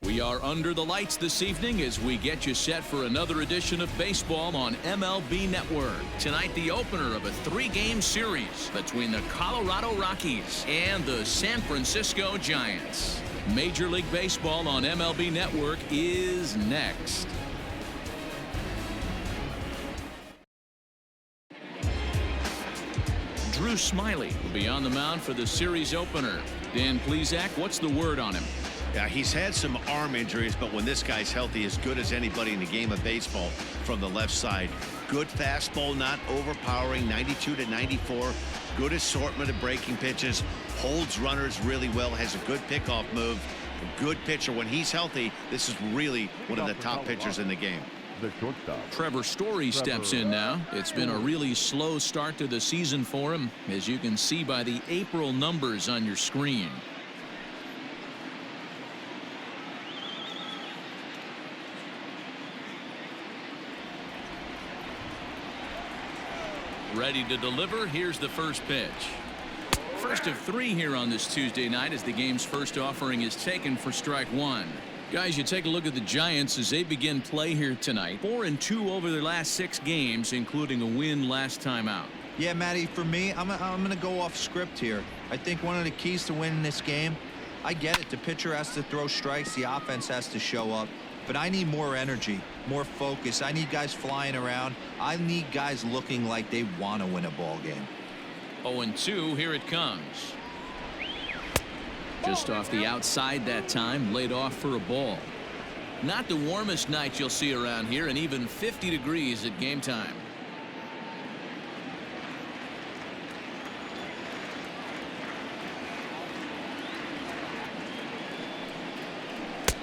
We are under the lights this evening as we get you set for another edition of baseball on MLB Network. Tonight, the opener of a 3-game series between the Colorado Rockies and the San Francisco Giants. Major League Baseball on MLB Network is next. Drew Smyly will be on the mound for the series opener. Dan Plesac, what's the word on him? Yeah, he's had some arm injuries, but when this guy's healthy, as good as anybody in the game of baseball from the left side. Good fastball, not overpowering, 92 to 94. Good assortment of breaking pitches. Holds runners really well, has a good pickoff move. A good pitcher. When he's healthy, this is really one of the top pitchers in the game. Trevor Story steps in now. It's been a really slow start to the season for him, as you can see by the April numbers on your screen. Ready to deliver. Here's the first pitch. First of 3 here on this Tuesday night as the game's first offering is taken for strike 1. Guys, you take a look at the Giants as they begin play here tonight. 4-2 over their last 6 games, including a win last time out. Yeah, Matty, for me, I'm going to go off script here. I think one of the keys to winning this game, I get it. The pitcher has to throw strikes. The offense has to show up. But I need more energy, more focus. I need guys flying around. I need guys looking like they want to win a ball game. 0-2, here it comes. Just off the outside that time, laid off for a ball. Not the warmest night you'll see around here, and even 50 degrees at game time.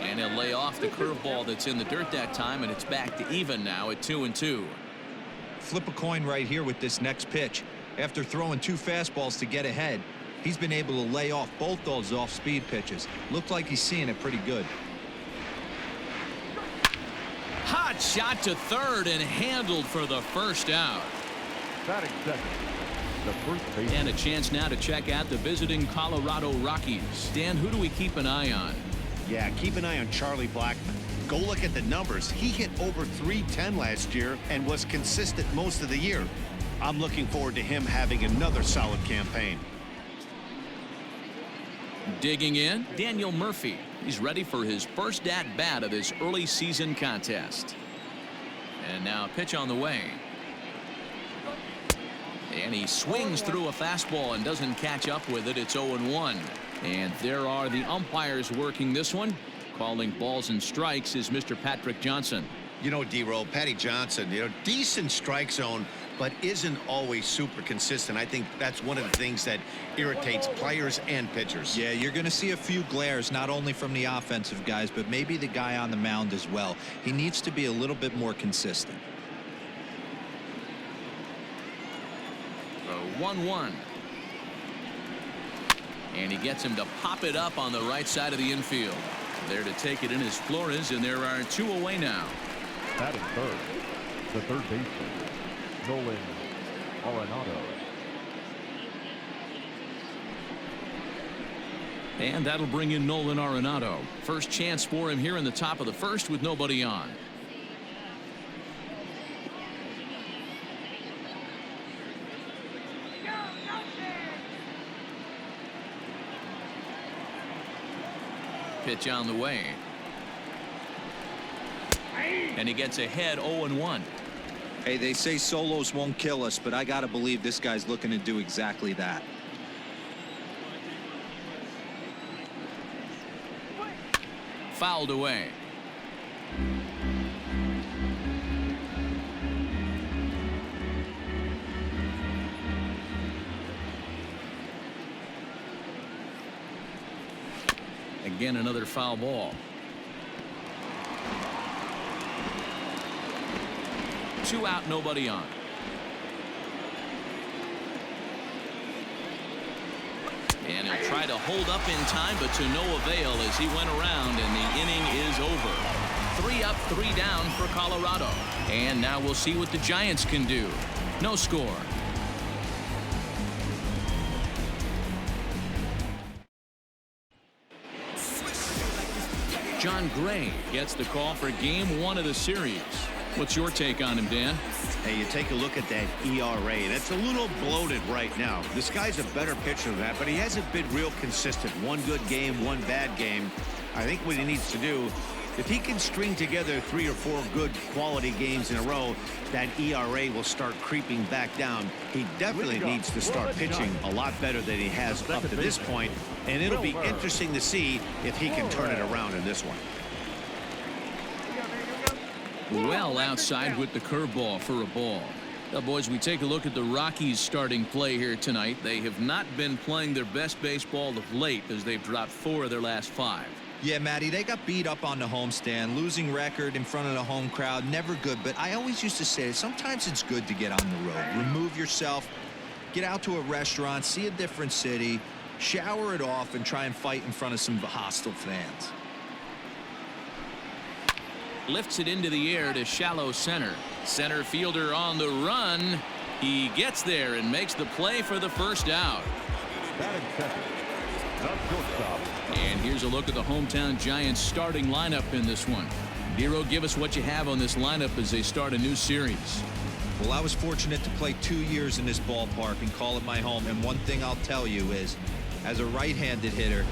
And he'll lay off the curveball that's in the dirt that time, and it's back to even now at 2-2. Flip a coin right here with this next pitch. After throwing 2 fastballs to get ahead, he's been able to lay off both those off-speed pitches. Looked like he's seeing it pretty good. Hot shot to third and handled for the first out. Batting second, the first base. And a chance now to check out the visiting Colorado Rockies. Dan, who do we keep an eye on? Yeah, keep an eye on Charlie Blackmon. Go look at the numbers. He hit over .310 last year and was consistent most of the year. I'm looking forward to him having another solid campaign. Digging in, Daniel Murphy. He's ready for his first at-bat of this early season contest. And now a pitch on the way. And he swings through a fastball and doesn't catch up with it. It's 0-1. And there are the umpires working this one. Calling balls and strikes is Mr. Patrick Johnson. You know, D-Roll, Patty Johnson, decent strike zone, but isn't always super consistent. I think that's one of the things that irritates players and pitchers. Yeah, you're going to see a few glares, not only from the offensive guys, but maybe the guy on the mound as well. He needs to be a little bit more consistent. 1-1. And he gets him to pop it up on the right side of the infield. There to take it in is Flores, and there are 2 away now. Batting third, the third baseman, Nolan Arenado. And that'll bring in Nolan Arenado. First chance for him here in the top of the first with nobody on. Pitch on the way. And he gets ahead 0-1. Hey, they say solos won't kill us, but I got to believe this guy's looking to do exactly that. Fouled away. Again, another foul ball. 2 out, nobody on. And he'll try to hold up in time, but to no avail as he went around, and the inning is over. 3 up, 3 down for Colorado. And now we'll see what the Giants can do. No score. John Gray gets the call for game 1 of the series. What's your take on him, Dan? Hey, you take a look at that ERA. That's a little bloated right now. This guy's a better pitcher than that, but he hasn't been real consistent. One good game, one bad game. I think what he needs to do, if he can string together 3 or 4 good quality games in a row, that ERA will start creeping back down. He definitely needs to start pitching a lot better than he has up to this point, and it'll be interesting to see if he can turn it around in this one. Well outside with the curveball for a ball. Now, boys, we take a look at the Rockies starting play here tonight. They have not been playing their best baseball of late as they've dropped 4 of their last 5. Yeah, Matty, they got beat up on the homestand. Losing record in front of the home crowd, never good. But I always used to say sometimes it's good to get on the road. Remove yourself, get out to a restaurant, see a different city, shower it off, and try and fight in front of some hostile fans. Lifts it into the air to shallow center. Center fielder on the run. He gets there and makes the play for the first out. Batting second, the shortstop. And here's a look at the hometown Giants starting lineup in this one. Dero, give us what you have on this lineup as they start a new series. Well, I was fortunate to play 2 years in this ballpark and call it my home. And one thing I'll tell you is, as a right-handed hitter,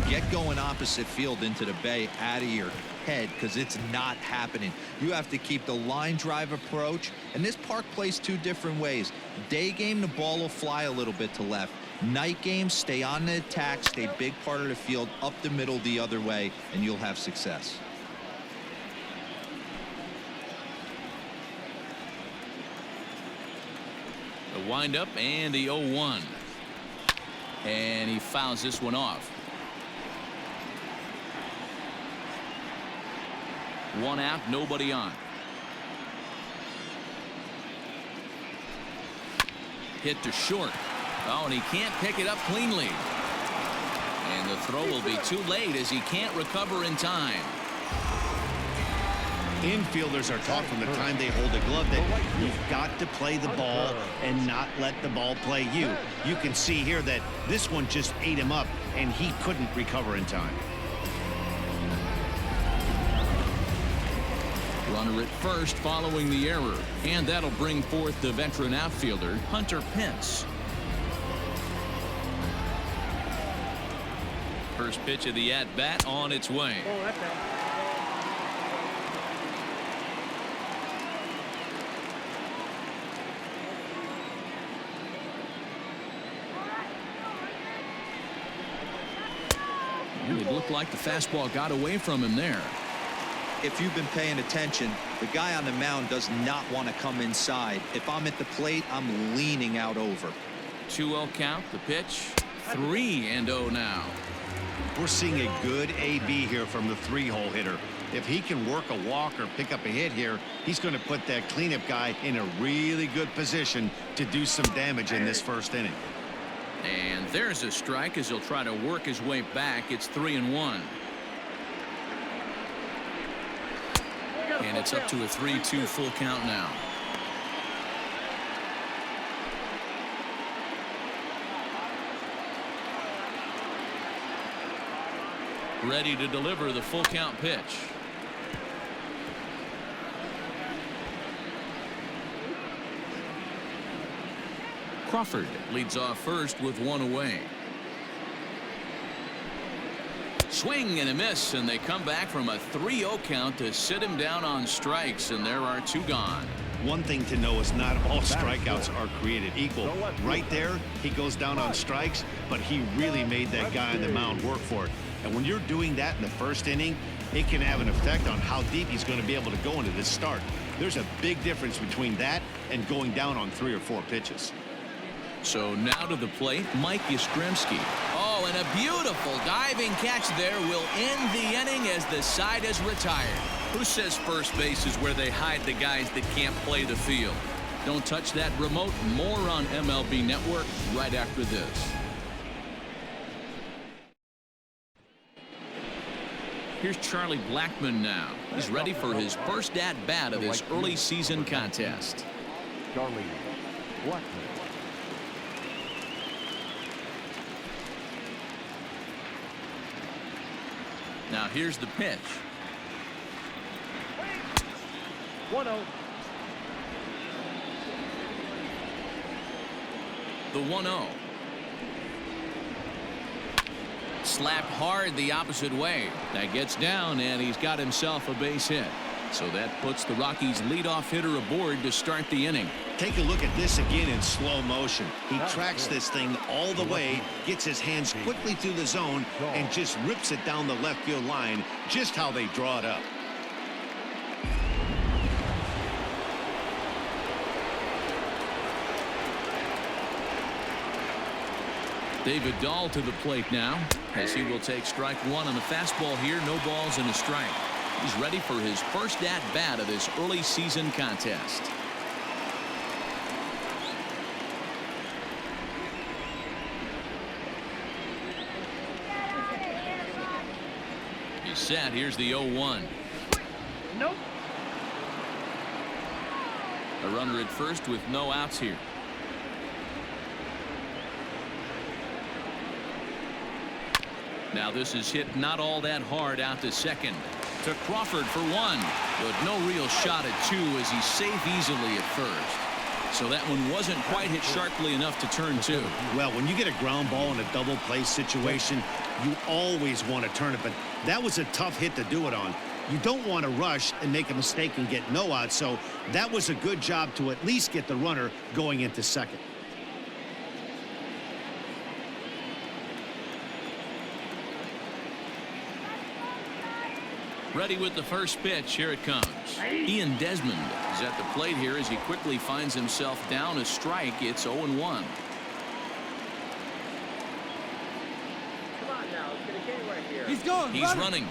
get going opposite field into the bay out of your head, because it's not happening. You have to keep the line drive approach, and this park plays 2 different ways. Day game, the ball will fly a little bit to left. Night game, stay on the attack, stay big part of the field, up the middle the other way, and you'll have success. The windup and the 0-1. And he fouls this one off. 1 out, nobody on. Hit to short. Oh, and he can't pick it up cleanly. And the throw will be too late as he can't recover in time. Infielders are taught from the time they hold a glove that you've got to play the ball and not let the ball play you. You can see here that this one just ate him up, and he couldn't recover in time. Runner at first following the error, and that'll bring forth the veteran outfielder Hunter Pence. First pitch of the at-bat on its way. It looked like the fastball got away from him there. If you've been paying attention, the guy on the mound does not want to come inside. If I'm at the plate, I'm leaning out over. 2-0 count, the pitch. 3-0 now. We're seeing a good AB here from the 3-hole hitter. If he can work a walk or pick up a hit here, he's going to put that cleanup guy in a really good position to do some damage in this first inning. And there's a strike as he'll try to work his way back. It's 3-1. And it's up to a 3-2 full count now. Ready to deliver the full count pitch. Crawford leads off first with 1 away. Swing and a miss, and they come back from a 3-0 count to sit him down on strikes, and there are 2 gone. One thing to know is not all strikeouts are created equal. Right there, he goes down on strikes, but he really made that guy on the mound work for it. And when you're doing that in the first inning, it can have an effect on how deep he's going to be able to go into this start. There's a big difference between that and going down on 3 or 4 pitches. So now to the plate, Mike Yastrzemski. Oh, and a beautiful diving catch there will end the inning as the side is retired. Who says first base is where they hide the guys that can't play the field? Don't touch that remote. More on MLB Network right after this. Here's Charlie Blackmon now. He's ready for his first at-bat of this early season contest. Charlie Watney. Now here's the pitch. 1-0. The 1-0. Slapped hard the opposite way. That gets down, and he's got himself a base hit. So that puts the Rockies' leadoff hitter aboard to start the inning. Take a look at this again in slow motion. He tracks this thing all the way, gets his hands quickly through the zone, and just rips it down the left field line, just how they draw it up. David Dahl to the plate now, as he will take strike one on the fastball here. No balls and a strike. He's ready for his first at-bat of this early season contest. He's set. Here's the 0-1. Nope. A runner at first with no outs here. Now this is hit not all that hard out to second. To Crawford for one, but no real shot at two as he's safe easily at first. So that one wasn't quite hit sharply enough to turn two. Well, when you get a ground ball in a double play situation, you always want to turn it, but that was a tough hit to do it on. You don't want to rush and make a mistake and get no out, so that was a good job to at least get the runner going into second. Ready with the first pitch. Here it comes. Ian Desmond is at the plate here as he quickly finds himself down a strike. It's 0-1. Come on now. It's gonna get right here. He's going. He's running.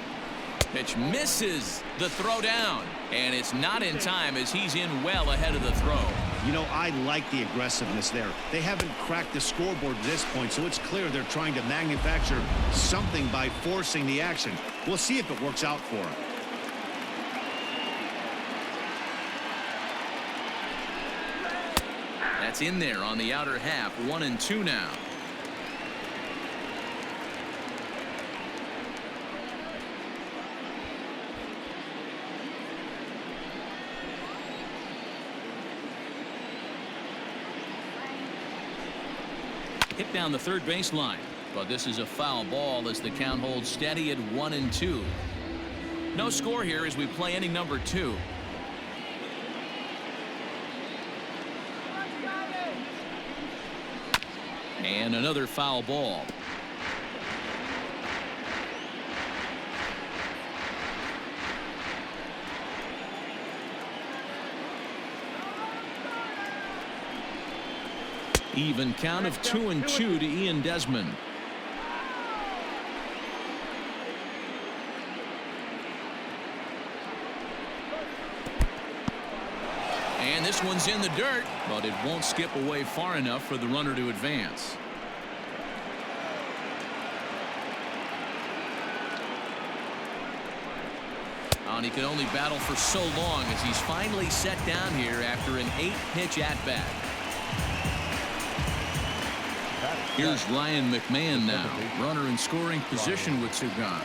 Pitch misses the throw down, and it's not in time as he's in well ahead of the throw. You know, I like the aggressiveness there. They haven't cracked the scoreboard at this point, so it's clear they're trying to manufacture something by forcing the action. We'll see if it works out for them. That's in there on the outer half. 1-2 now. Hit down the third baseline, but this is a foul ball as the count holds steady at 1-2. No score here as we play inning number 2. And another foul ball. Even count of 2-2 to Ian Desmond. And this one's in the dirt, but it won't skip away far enough for the runner to advance. And he could only battle for so long as he's finally set down here after an 8-pitch at-bat. Here's Ryan McMahon now, runner in scoring position with 2 gone.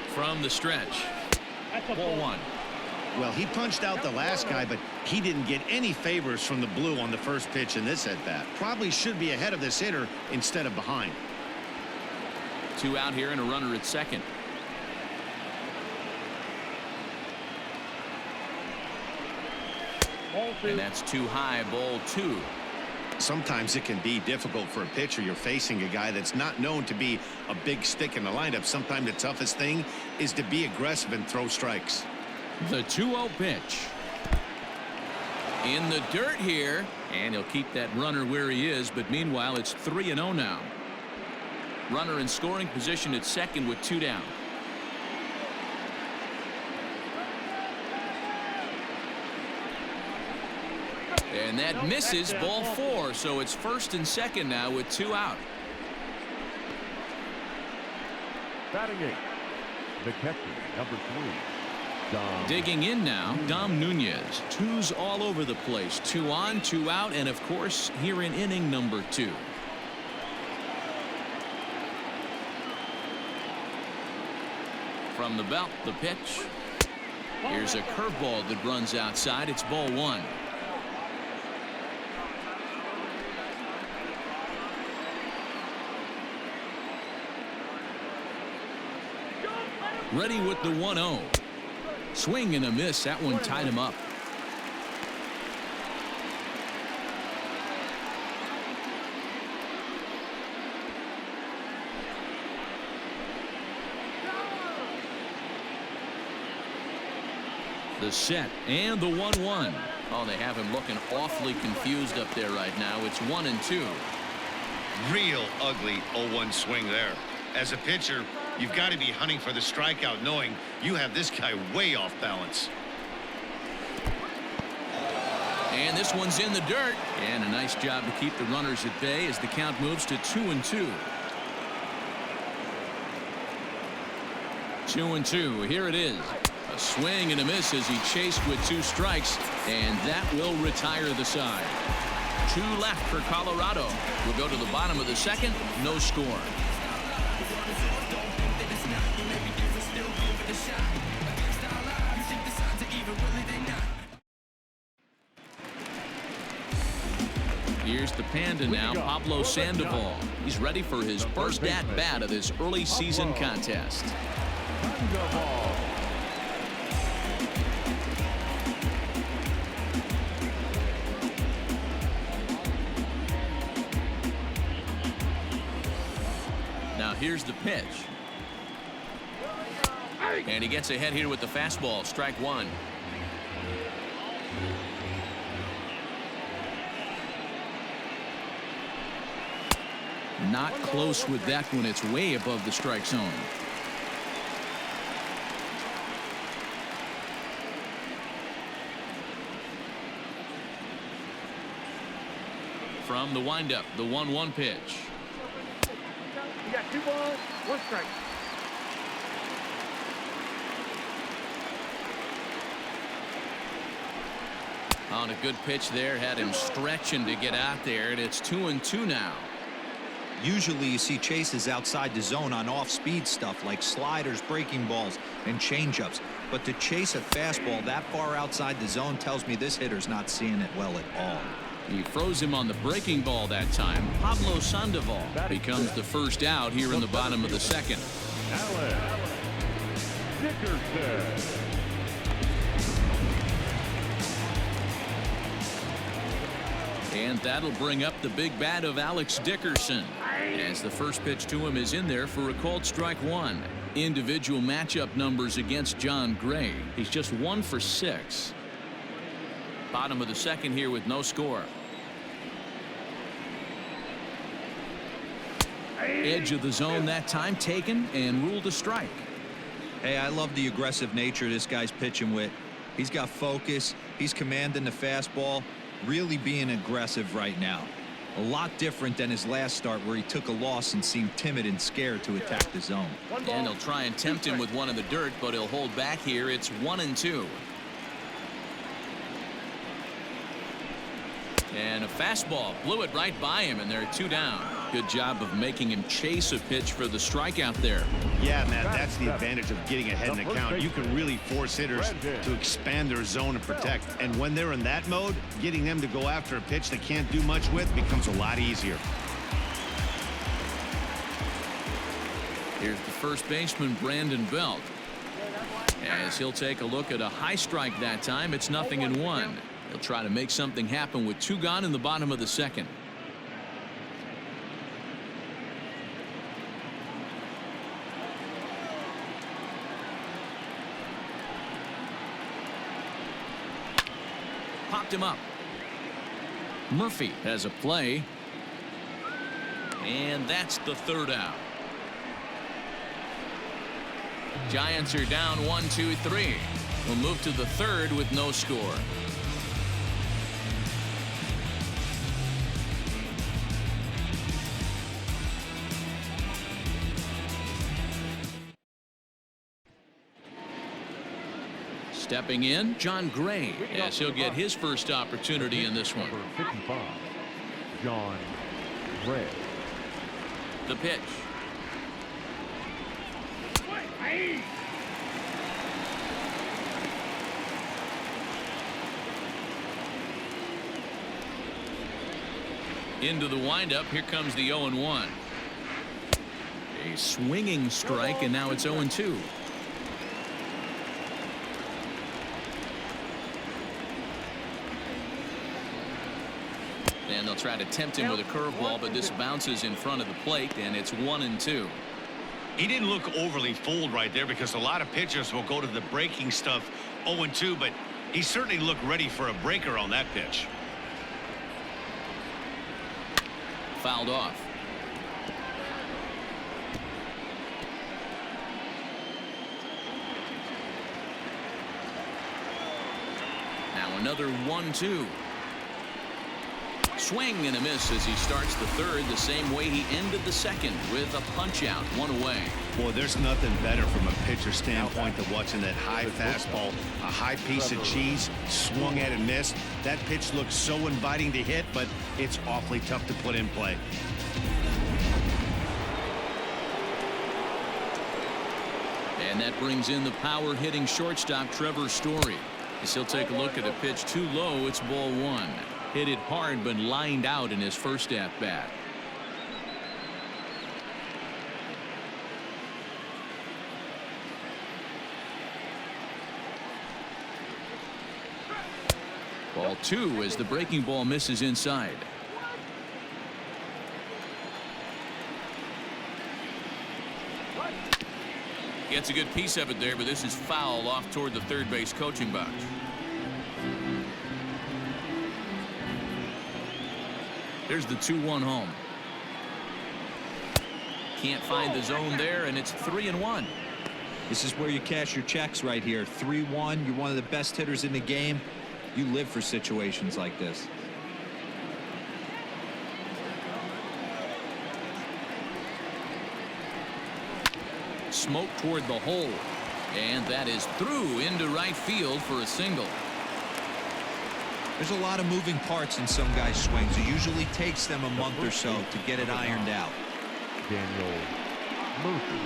From the stretch, ball 1. Well, he punched out the last guy, but he didn't get any favors from the blue on the first pitch in this at-bat. Probably should be ahead of this hitter instead of behind. 2 out here and a runner at second. And that's too high, ball 2. Sometimes it can be difficult for a pitcher. You're facing a guy that's not known to be a big stick in the lineup. Sometimes the toughest thing is to be aggressive and throw strikes. The 2-0 pitch. In the dirt here, and he'll keep that runner where he is, but meanwhile it's 3-0 now. Runner in scoring position at second with 2 down. And that misses, ball 4, so it's first and second now with 2 out. Batting 8, the catcher, number 3. Digging in now, Dom Nunez. 2s all over the place. 2 on, 2 out, and of course here in inning number 2. From the belt, the pitch. Here's a curveball that runs outside. It's ball one. Ready with the 1-0. Swing and a miss. That one tied him up. The set and the 1-1. Oh, they have him looking awfully confused up there right now. It's 1-2. Real ugly 0-1 swing there. As a pitcher, you've got to be hunting for the strikeout, knowing you have this guy way off balance. And this one's in the dirt. And a nice job to keep the runners at bay as the count moves to 2-2. 2-2. Here it is. A swing and a miss as he chased with 2 strikes, and that will retire the side. 2 left for Colorado. We'll go to the bottom of the second. No score. Here's the Panda now, Pablo Sandoval. He's ready for his first at-bat of this early season contest. Now here's the pitch. And he gets ahead here with the fastball. Strike one. Not close with that one. It's way above the strike zone. From the windup, the 1-1 pitch. You got 2 balls, 1 strike. On a good pitch there, had him stretching to get out there, and it's 2-2 now. Usually you see chases outside the zone on off-speed stuff like sliders, breaking balls, and changeups. But to chase a fastball that far outside the zone tells me this hitter's not seeing it well at all. He froze him on the breaking ball that time. Pablo Sandoval becomes the first out here in the bottom of the second. Alex Miniak. And that'll bring up the big bat of Alex Dickerson, as the first pitch to him is in there for a called strike one. Individual matchup numbers against John Gray. He's just 1 for 6. Bottom of the second here with no score. Edge of the zone that time taken and ruled a strike. Hey, I love the aggressive nature this guy's pitching with. He's got focus. He's commanding the fastball. Really being aggressive right now. A lot different than his last start where he took a loss and seemed timid and scared to attack the zone. And he'll try and tempt him with one in the dirt, but he'll hold back here. It's 1-2. And a fastball blew it right by him, and they're 2 down. Good job of making him chase a pitch for the strikeout there. Yeah, Matt, that's the advantage of getting ahead in the count. You can really force hitters to expand their zone and protect. And when they're in that mode, getting them to go after a pitch they can't do much with becomes a lot easier. Here's the first baseman, Brandon Belt. As he'll take a look at a high strike that time. It's 0-1. He'll try to make something happen with 2 gone in the bottom of the second. Popped him up. Murphy has a play. And that's the 3rd out. Giants are down 1-2-3. We'll move to the 3rd with no score. Stepping in, John Gray, as he'll get his first opportunity in this one. Number 55, John Gray. The pitch. Into the windup. Here comes the 0-1. A swinging strike, and now it's 0-2. And they'll try to tempt him with a curveball, but this bounces in front of the plate, and it's 1-2. He didn't look overly fooled right there because a lot of pitchers will go to the breaking stuff 0-2, but he certainly looked ready for a breaker on that pitch. Fouled off. Now another 1-2. Swing and a miss as he starts the third the same way he ended the second with a punch out, 1 away. Boy, there's nothing better from a pitcher standpoint than watching that high fastball, a high piece of cheese, swung at and missed. That pitch looks so inviting to hit, but it's awfully tough to put in play. And that brings in the power hitting shortstop Trevor Story. As he'll take a look at a pitch too low, it's ball 1. Hit it hard but lined out in his first at bat. Ball 2 as the breaking ball misses inside. Gets a good piece of it there, but this is foul off toward the third base coaching box. There's the 2-1 home. Can't find the zone there, and it's 3-1. This is where you cash your checks right here. 3-1. You're one of the best hitters in the game. You live for situations like this. Smoke toward the hole, and that is through into right field for a single. There's a lot of moving parts in some guys' swings. It usually takes them a month or so to get it ironed out. Daniel Murphy.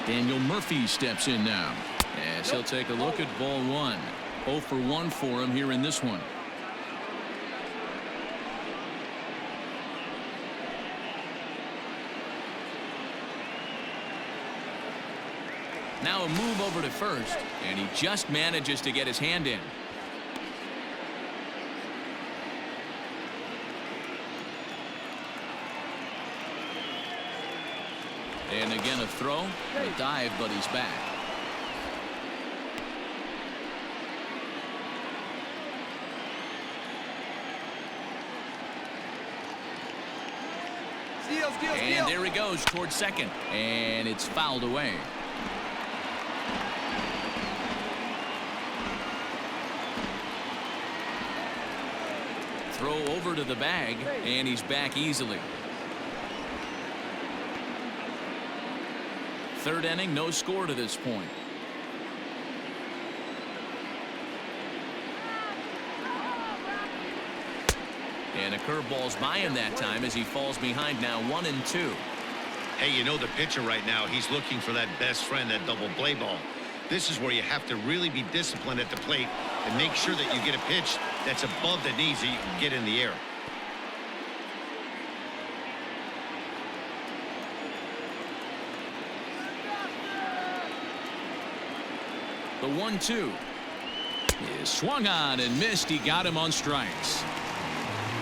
Daniel Murphy steps in now as he'll take a look at ball 1. 0 for 1 for him here in this one. Now a move over to first, and he just manages to get his hand in. And again a throw, a dive, but he's back. And there he goes towards second, and it's fouled away. Throw over to the bag, and he's back easily. Third inning, no score to this point. And a curveball's by him that time as he falls behind now 1-2. Hey, you know the pitcher right now, he's looking for that best friend, that double play ball. This is where you have to really be disciplined at the plate and make sure that you get a pitch that's above the knees that you can get in the air. The 1-2 is swung on and missed. He got him on strikes.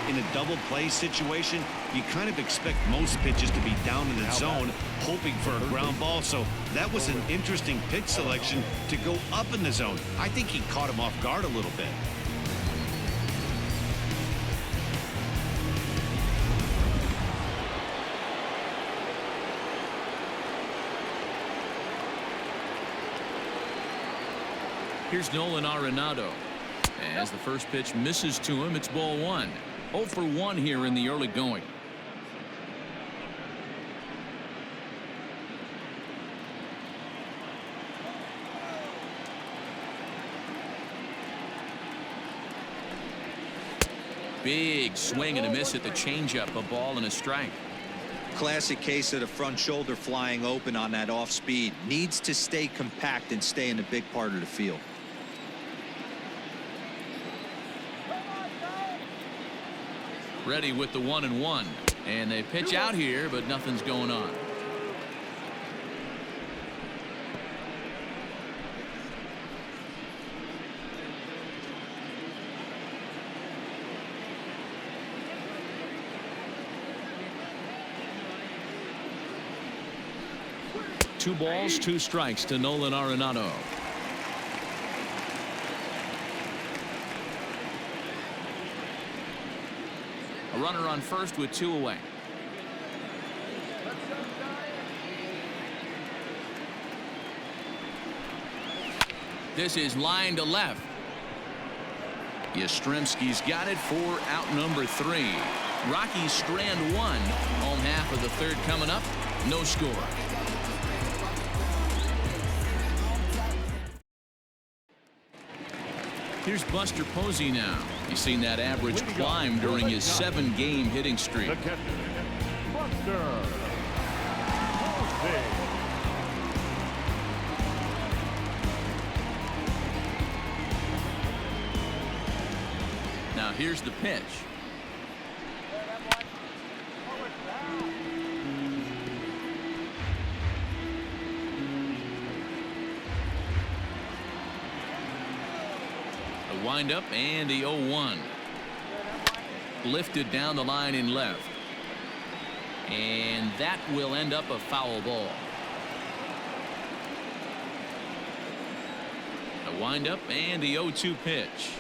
In a double play situation, you kind of expect most pitches to be down in the zone, hoping for a ground ball. So that was an interesting pitch selection to go up in the zone. I think he caught him off guard a little bit. Here's Nolan Arenado. As the first pitch misses to him, it's ball 1. 0 for 1 here in the early going. Big swing and a miss at the changeup. A ball and a strike. Classic case of the front shoulder flying open on that off speed. Needs to stay compact and stay in the big part of the field. Ready with the 1-1. And they pitch out here, but nothing's going on. Two balls, two strikes to Nolan Arenado. A runner on first with two away. This is line to left. Yastrzemski's got it for out number 3. Rockies strand one. Home half of the third coming up. No score. Here's Buster Posey now. You've seen that average climb during his 7-game hitting streak. The catcher, Buster Posey. Now here's the pitch. Wind up and the 0-1. Lifted down the line in left. And that will end up a foul ball. A wind up and the 0-2 pitch.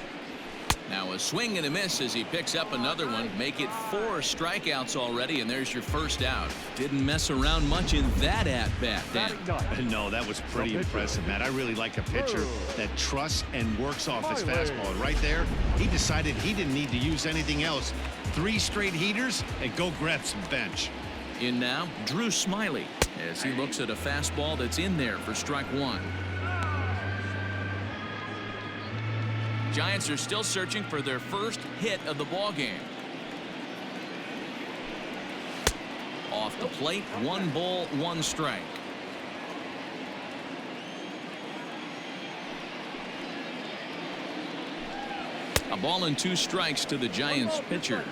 Now a swing and a miss as he picks up another one. Make it 4 strikeouts already, and there's your first out. Didn't mess around much in that at-bat, Dan. No, that was pretty impressive, Matt. I really like a pitcher that trusts and works off his fastball. And right there, he decided he didn't need to use anything else. 3 straight heaters and go grab some bench. In now, Drew Smyly as he looks at a fastball that's in there for strike 1. Giants are still searching for their first hit of the ball game. Off the plate, 1 ball, 1 strike. A ball and 2 strikes to the Giants pitcher.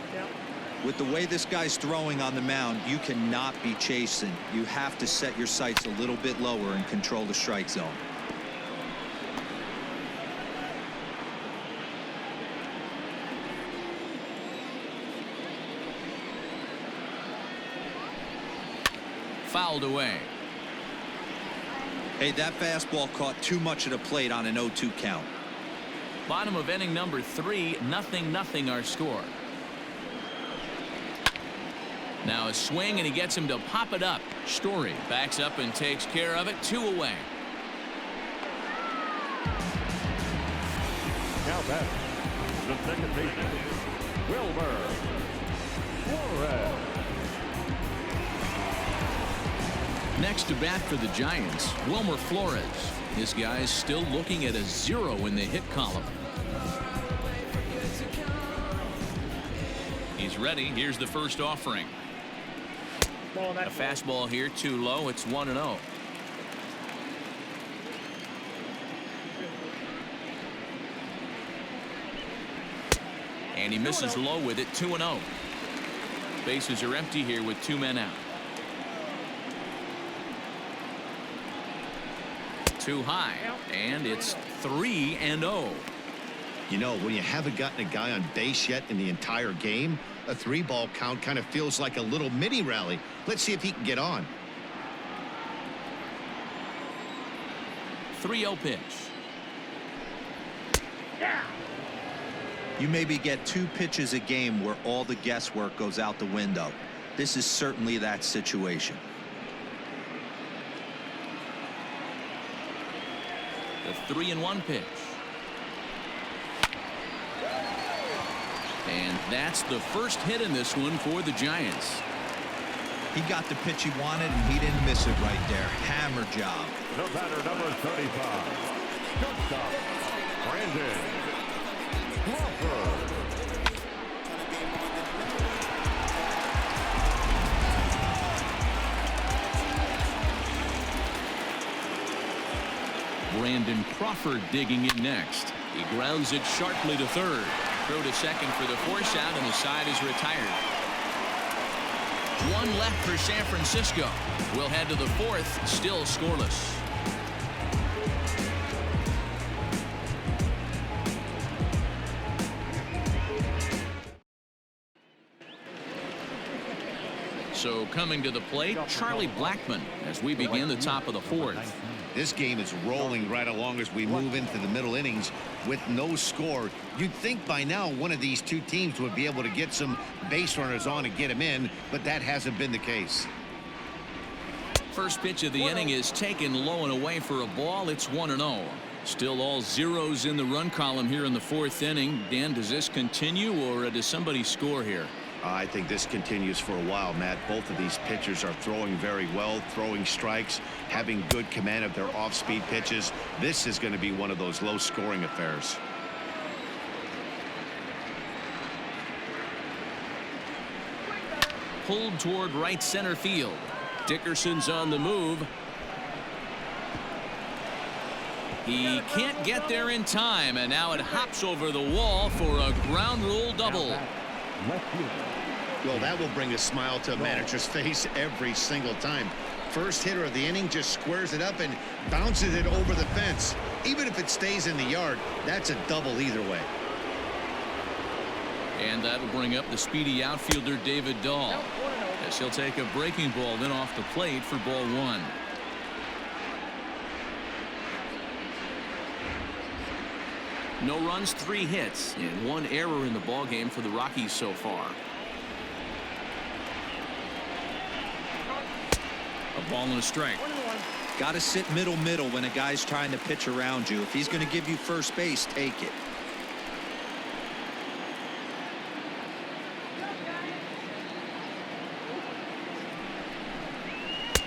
With the way this guy's throwing on the mound, you cannot be chasing. You have to set your sights a little bit lower and control the strike zone. Fouled away. Hey, that fastball caught too much of the plate on an 0-2 count. Bottom of inning number 3, 0-0 our score. Now a swing and he gets him to pop it up. Story backs up and takes care of it. 2 away. Now back, the second baseman, Wilmer Flores. Next to bat for the Giants, Wilmer Flores. This guy's still looking at a 0 in the hit column. He's ready. Here's the first offering. A fastball here too low. It's 1-0. And he misses low with it. 2-0. Bases are empty here with 2 men out. Too high, and it's 3-0. You know, when you haven't gotten a guy on base yet in the entire game, a 3-ball count kind of feels like a little mini rally. Let's see if he can get on. 3-0 pitch. You maybe get 2 pitches a game where all the guesswork goes out the window. This is certainly that situation. The 3-1 pitch. And that's the first hit in this one for the Giants. He got the pitch he wanted, and he didn't miss it right there. Hammer job. The batter, number 35, shortstop, Brandon Crawford. Brandon Crawford digging in next. He grounds it sharply to third. Throw to second for the force out, and the side is retired. One left for San Francisco. We'll head to the fourth, still scoreless. So coming to the plate, Charlie Blackmon as we begin the top of the fourth. This game is rolling right along as we move into the middle innings with no score. You'd think by now one of these two teams would be able to get some base runners on and get them in, but that hasn't been the case. First pitch of the inning is taken low and away for a ball. It's 1-0. Still all zeros in the run column here in the fourth inning. Dan, does this continue, or does somebody score here? I think this continues for a while, Matt. Both of these pitchers are throwing very well, throwing strikes, having good command of their off-speed pitches. This is going to be one of those low-scoring affairs. Pulled toward right center field. Dickerson's on the move. He can't get there in time, and now it hops over the wall for a ground rule double. Well, that will bring a smile to a manager's face every single time. First hitter of the inning just squares it up and bounces it over the fence. Even if it stays in the yard, that's a double either way. And that'll bring up the speedy outfielder David Dahl, as he'll take a breaking ball then off the plate for ball one. No runs, 3 hits, and 1 error in the ballgame for the Rockies so far. A ball and a strike. Got to sit middle when a guy's trying to pitch around you. If he's going to give you first base, take it.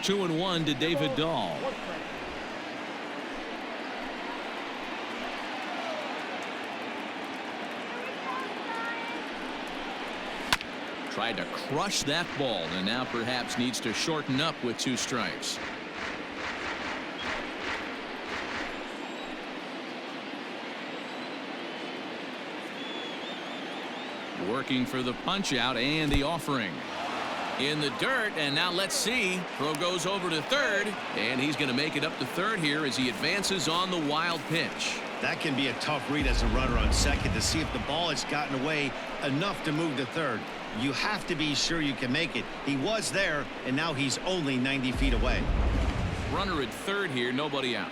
Two and one to David Dahl. Tried to crush that ball, and now perhaps needs to shorten up with 2 strikes. Working for the punch out and the offering. In the dirt, and now let's see. Throw goes over to third, and he's going to make it up to third here as he advances on the wild pitch. That can be a tough read as a runner on second to see if the ball has gotten away enough to move to third. You have to be sure you can make it. He was there, and now he's only 90 feet away. Runner at third here, nobody out.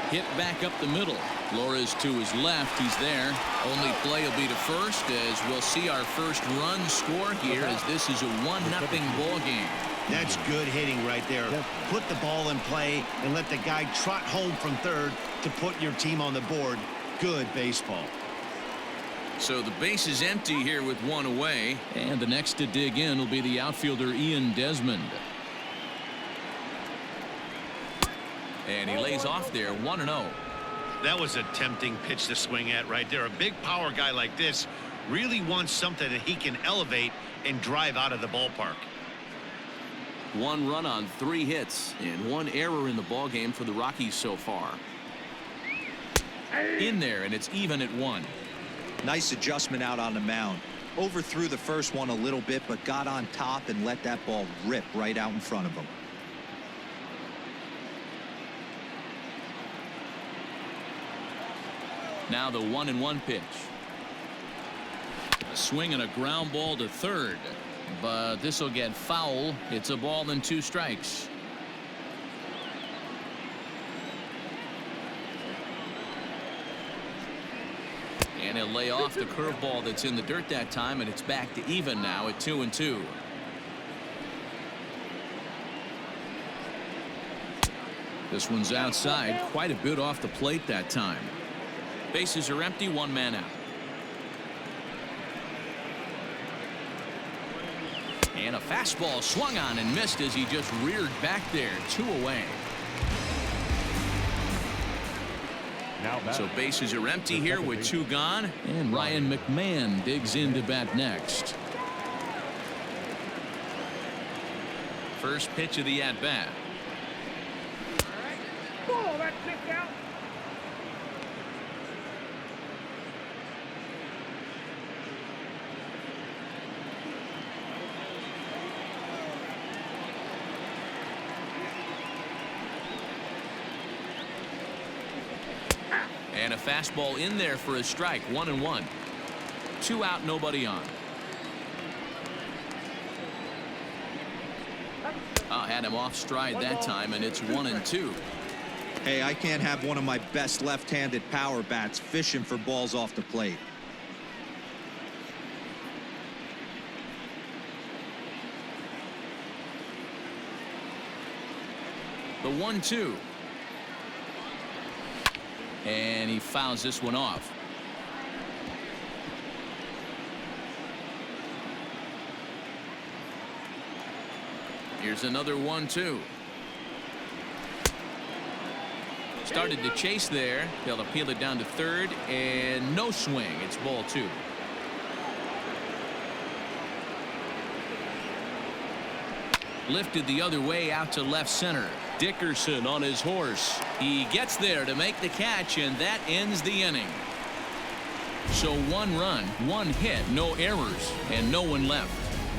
Hit back up the middle. Flores to his left. He's there. Only play will be to first, as we'll see our first run score here, as this is a 1-0 ball game. That's good hitting right there. Put the ball in play and let the guy trot home from third to put your team on the board. Good baseball. So the base is empty here with 1 away, and the next to dig in will be the outfielder Ian Desmond. And he lays off there, 1-0. That was a tempting pitch to swing at right there. A big power guy like this really wants something that he can elevate and drive out of the ballpark. 1 run on 3 hits and 1 error in the ballgame for the Rockies so far. In there, and it's even at 1. Nice adjustment out on the mound. Overthrew the first one a little bit, but got on top and let that ball rip right out in front of him. Now the 1-1 pitch. A swing and a ground ball to third, but this will get foul. It's a ball and 2 strikes. And he'll lay off the curveball that's in the dirt that time, and it's back to even now at 2-2. This one's outside, quite a bit off the plate that time. Bases are empty, 1 man out. And a fastball swung on and missed as he just reared back there. 2 away. So bases are empty here with 2 gone, and Ryan McMahon digs in to bat next. First pitch of the at-bat. Oh, that's kicked out. And a fastball in there for a strike. 1-1. 2 out, nobody on. Had him off stride that time, and it's 1-2. Hey, I can't have one of my best left-handed power bats fishing for balls off the plate. The 1-2. And he fouls this one off. Here's another 1-2. Started to chase there. They'll appeal it down to third, and no swing. It's ball 2. Lifted the other way out to left center. Dickerson on his horse. He gets there to make the catch, and that ends the inning. So 1 run, 1 hit, no errors, and no one left.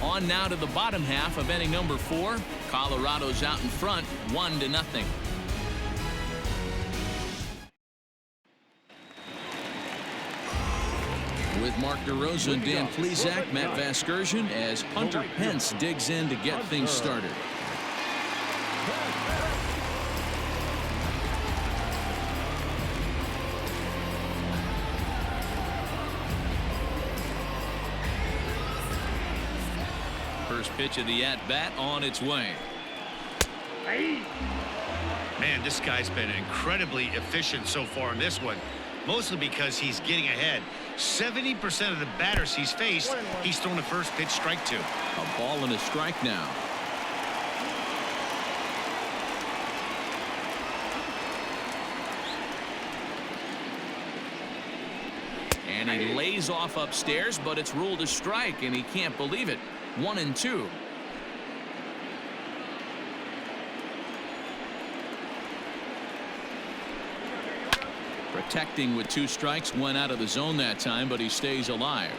On now to the bottom half of inning number 4. Colorado's out in front, 1-0. With Mark DeRosa and Dan Plesac, Matt Vasgersian, as Hunter Pence digs in to get things started. First pitch of the at-bat on its way. Man, this guy's been incredibly efficient so far in this one, mostly because he's getting ahead. 70% of the batters he's faced, he's thrown a first pitch strike to. A ball and a strike now. And he lays off upstairs, but it's ruled a strike, and he can't believe it. 1-2. Protecting with 2 strikes, went out of the zone that time, but he stays alive.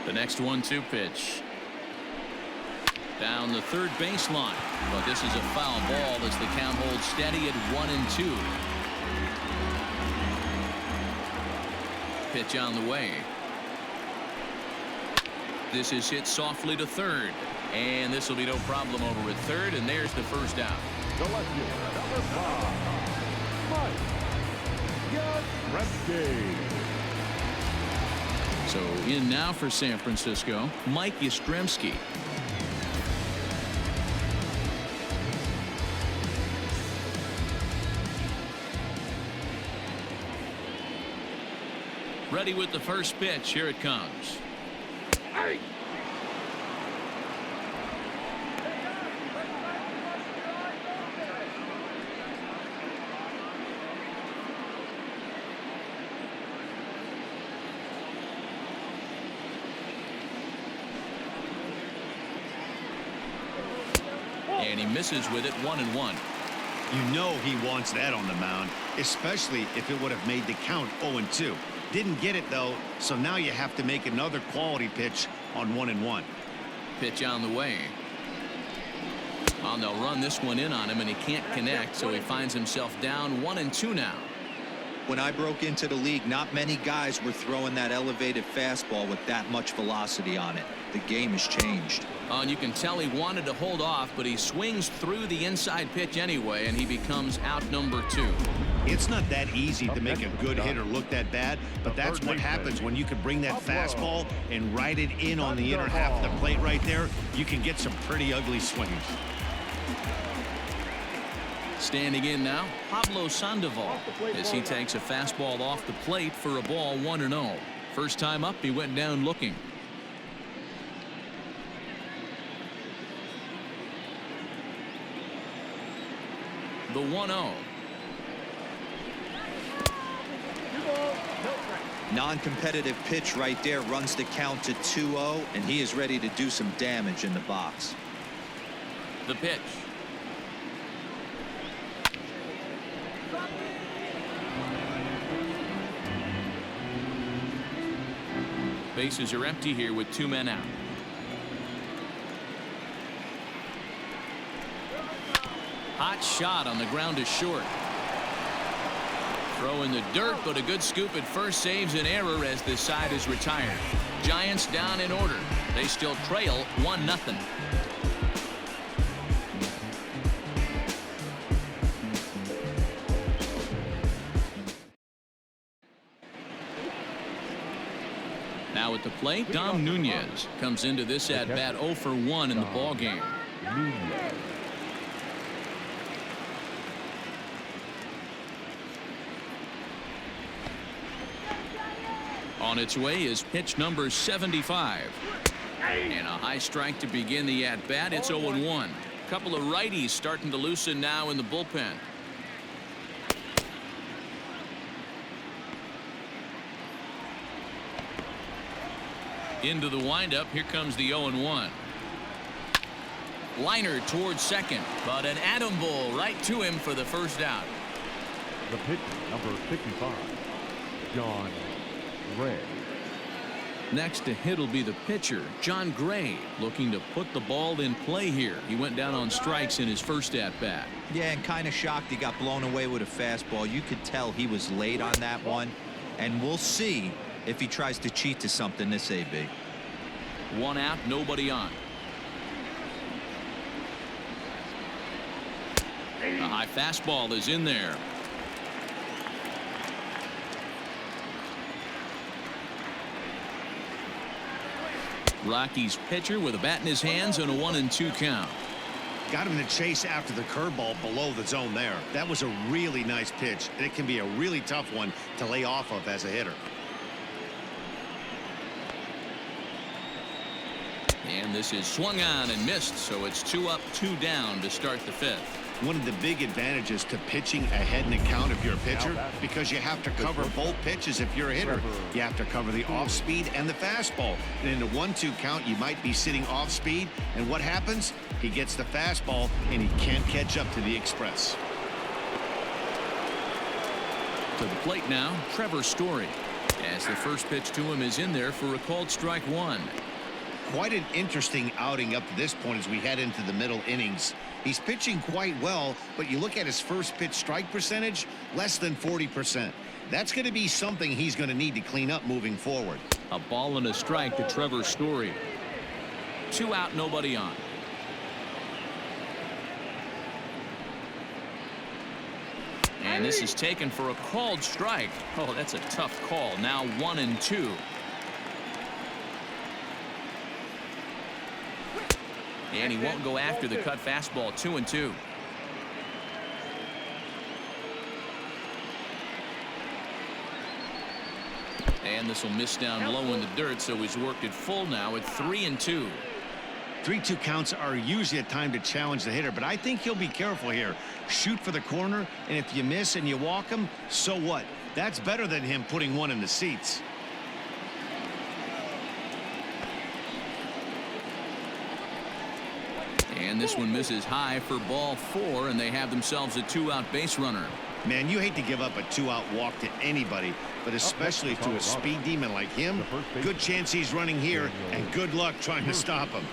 The next 1-2 pitch. Down the third baseline, but this is a foul ball as the count holds steady at 1-2. Pitch on the way. This is hit softly to third, and this will be no problem over at third, and there's the first out. Selected number 5, Mike Yastrzemski. So in now for San Francisco, Mike Yastrzemski. Ready with the first pitch. Here it comes. And he misses with it. 1-1. You know he wants that on the mound, especially if it would have made the count 0-2. Didn't get it, though, so now you have to make another quality pitch on 1-1. Pitch on the way. Well, they'll run this one in on him, and he can't connect, so he finds himself down 1-2 now. When I broke into the league, not many guys were throwing that elevated fastball with that much velocity on it. The game has changed. And you can tell he wanted to hold off, but he swings through the inside pitch anyway, and he becomes out number 2. It's not that easy to make a good hitter look that bad, but that's what happens when you can bring that fastball and ride it in on the inner half of the plate right there. You can get some pretty ugly swings. Standing in now, Pablo Sandoval, as he takes a fastball off the plate for a ball 1-0. First time up, he went down looking. The 1-0. Non-competitive pitch right there runs the count to 2-0, and he is ready to do some damage in the box. The pitch. Bases are empty here with 2 men out. Hot shot on the ground is short. Throw in the dirt, but a good scoop at first saves an error as this side is retired. Giants down in order. They still trail 1-0. Now at the plate, Dom Nunez comes into this at-bat 0 for 1 in the ballgame. On its way is pitch number 75. And a high strike to begin the at-bat. It's 0-1. A couple of righties starting to loosen now in the bullpen. Into the windup. Here comes the 0-1. Liner towards second, but an atom ball right to him for the first out. The pitch, number 55, John Gray. Next to hit will be the pitcher, John Gray, looking to put the ball in play here. He went down on strikes in his first at-bat. Yeah, and kind of shocked he got blown away with a fastball. You could tell he was late on that one, and we'll see if he tries to cheat to something this AB. 1 out, nobody on. A high fastball is in there. Rockies pitcher with a bat in his hands and a 1-2 count. Got him to chase after the curveball below the zone there. That was a really nice pitch, and it can be a really tough one to lay off of as a hitter. And this is swung on and missed, so it's 2 up, 2 down to start the 5th. One of the big advantages to pitching ahead in the count if you're a pitcher, because you have to cover both pitches if you're a hitter. You have to cover the off speed and the fastball. And in the 1-2 count, you might be sitting off speed, and what happens? He gets the fastball and he can't catch up to the express. To the plate now, Trevor Story, as the first pitch to him is in there for a called strike 1. Quite an interesting outing up to this point as we head into the middle innings. He's pitching quite well, but you look at his first pitch strike percentage, less than 40%. That's going to be something he's going to need to clean up moving forward. A ball and a strike to Trevor Story. 2 out, nobody on. And this is taken for a called strike. Oh, that's a tough call. Now 1-2. And he won't go after the cut fastball. 2-2. And this will miss down low in the dirt, so he's worked it full now at 3-2. 3-2 counts are usually a time to challenge the hitter, but I think he'll be careful here. Shoot for the corner, and if you miss and you walk him, so what? That's better than him putting one in the seats. And this one misses high for ball 4, and they have themselves a 2-out base runner. Man, you hate to give up a 2-out walk to anybody, but especially to a speed demon like him. Good chance he's running here, and good luck trying to stop him.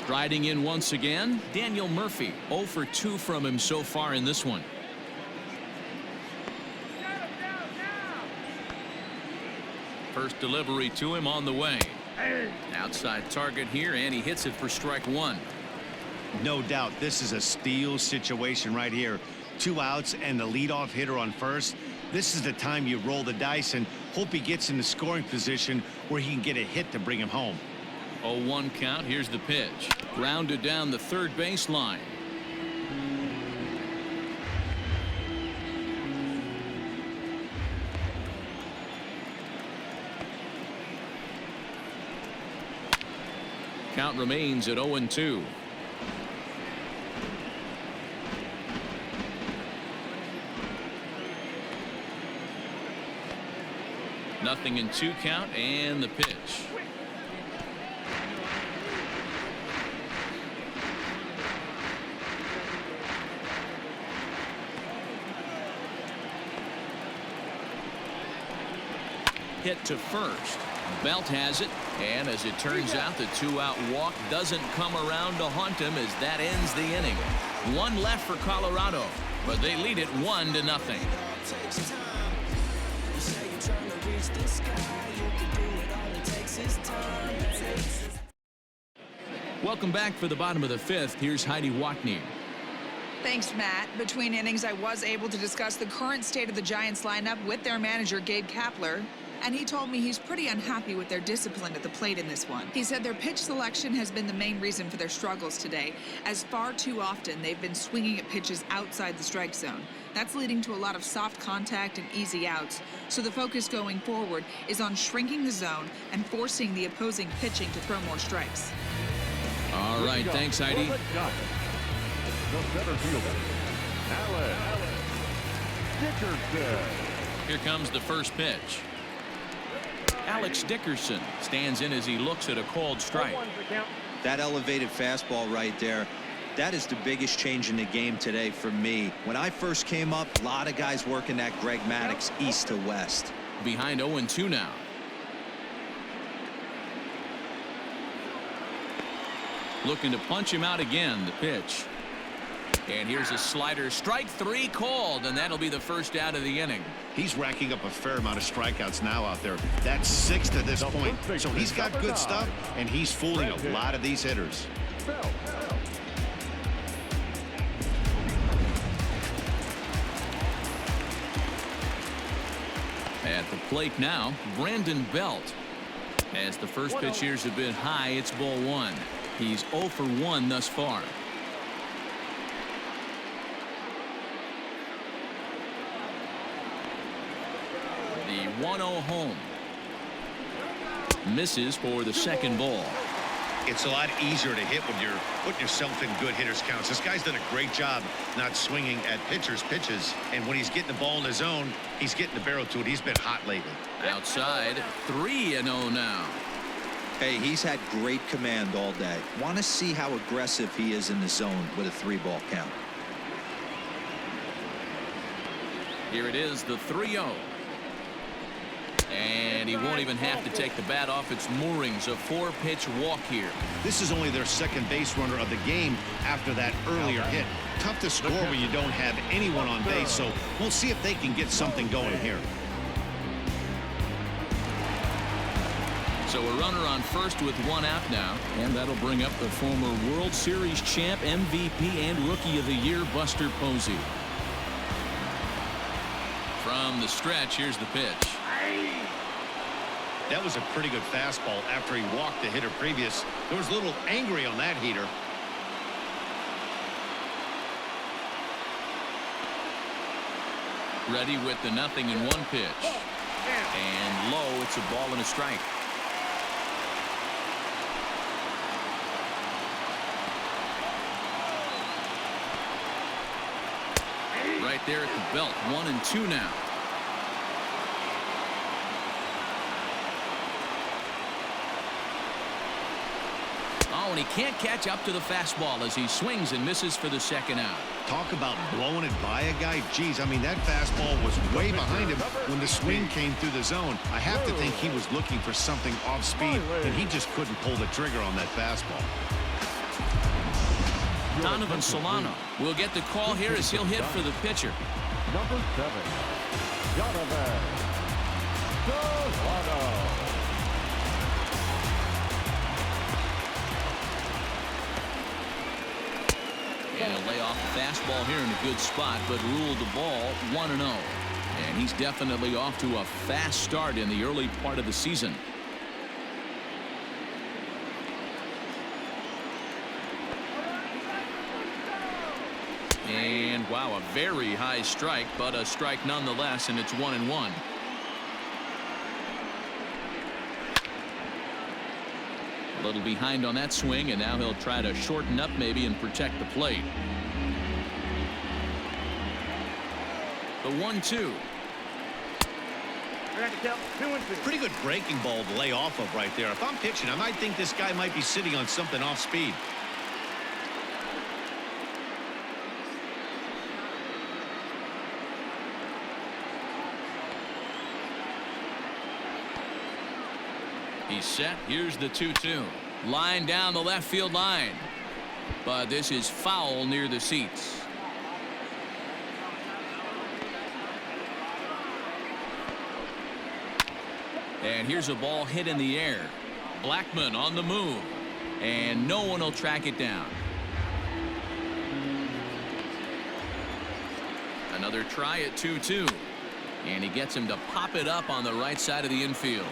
Striding in once again, Daniel Murphy. 0 for 2 from him so far in this one. First delivery to him on the way. Outside target here, and he hits it for strike 1. No doubt this is a steal situation right here. 2 outs and the leadoff hitter on first. This is the time you roll the dice and hope he gets in the scoring position where he can get a hit to bring him home. 0-1 count. Here's the pitch. Grounded down the third baseline. Count remains at 0-2. 0-2 count and the pitch. Hit to first. Belt has it, and as it turns out, the 2-out walk doesn't come around to haunt him as that ends the inning. One left for Colorado, but they lead it 1-0. Welcome back for the bottom of the fifth. Here's Heidi Watney. Thanks, Matt. Between innings, I was able to discuss the current state of the Giants lineup with their manager, Gabe Kapler. And he told me he's pretty unhappy with their discipline at the plate in this one. He said their pitch selection has been the main reason for their struggles today, as far too often they've been swinging at pitches outside the strike zone. That's leading to a lot of soft contact and easy outs. So the focus going forward is on shrinking the zone and forcing the opposing pitching to throw more strikes. All right, thanks, Heidi. The center fielder, Alex Dickerson. Here comes the first pitch. Alex Dickerson stands in as he looks at a called strike. That elevated fastball right there, that is the biggest change in the game today for me. When I first came up, a lot of guys working that Greg Maddux east to west. Behind 0-2 now. Looking to punch him out again. The pitch. And here's a slider. Strike 3 called, and that'll be the first out of the inning. He's racking up a fair amount of strikeouts now out there. That's 6 to this point. So he's got good stuff, and he's fooling a lot of these hitters. At the plate now, Brandon Belt. As the first pitch here's a bit high, it's ball 1. He's 0 for 1 thus far. The 1-0 home. Misses for the second ball. It's a lot easier to hit when you're putting yourself in good hitters counts. This guy's done a great job not swinging at pitchers' pitches. And when he's getting the ball in his zone, he's getting the barrel to it. He's been hot lately. Outside, 3-0 now. Hey, he's had great command all day. Want to see how aggressive he is in the zone with a 3-ball count. Here it is, the 3-0. And he won't even have to take the bat off its moorings. A 4-pitch walk here. This is only their second base runner of the game after that earlier hit. Tough to score when you don't have anyone on base, so we'll see if they can get something going here. So a runner on first with 1 out now, and that'll bring up the former World Series champ, MVP, and Rookie of the Year, Buster Posey. From the stretch, here's the pitch. That was a pretty good fastball after he walked the hitter previous. There was a little angry on that heater. Ready with the 0-1 pitch. And low, it's a ball and a strike. Right there at the belt. 1-2 now. Oh, and he can't catch up to the fastball as he swings and misses for the second out. Talk about blowing it by a guy. Geez, I mean, that fastball was way behind him when the swing came through the zone. I have to think he was looking for something off speed, and he just couldn't pull the trigger on that fastball. Donovan Solano will get the call here as he'll hit for the pitcher. Number 7, Donovan Solano. And he'll lay off the fastball here in a good spot, but ruled the ball 1-0. And he's definitely off to a fast start in the early part of the season. And wow, a very high strike, but a strike nonetheless, and it's 1-1. A little behind on that swing, and now he'll try to shorten up maybe and protect the plate. The 1-2. Pretty good breaking ball to lay off of right there. If I'm pitching, I might think this guy might be sitting on something off speed. He's set. Here's the 2-2. Line down the left field line. But this is foul near the seats. And here's a ball hit in the air. Blackman on the move. And no one will track it down. Another try at 2-2. And he gets him to pop it up on the right side of the infield.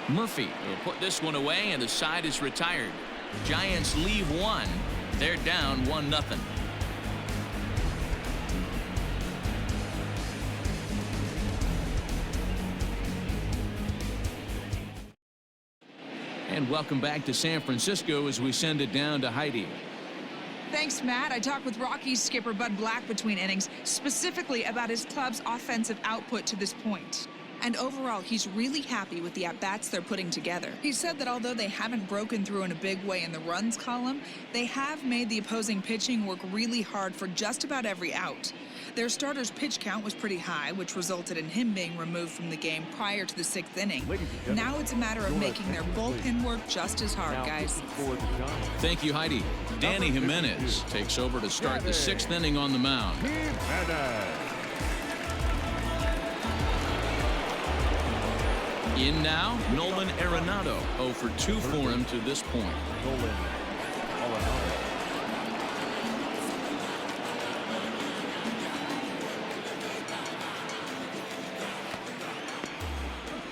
Murphy will put this one away, and the side is retired. Giants leave one. They're down 1-0. And welcome back to San Francisco as we send it down to Heidi. Thanks, Matt. I talked with Rockies skipper Bud Black between innings, specifically about his club's offensive output to this point. And overall, he's really happy with the at-bats they're putting together. He said that although they haven't broken through in a big way in the runs column, they have made the opposing pitching work really hard for just about every out. Their starter's pitch count was pretty high, which resulted in him being removed from the game prior to the 6th inning. Now it's a matter of making their bullpen work just as hard, guys. Thank you, Heidi. Danny Jimenez takes over to start the 6th inning on the mound. In now, Nolan Arenado. 0 for 2 for him to this point.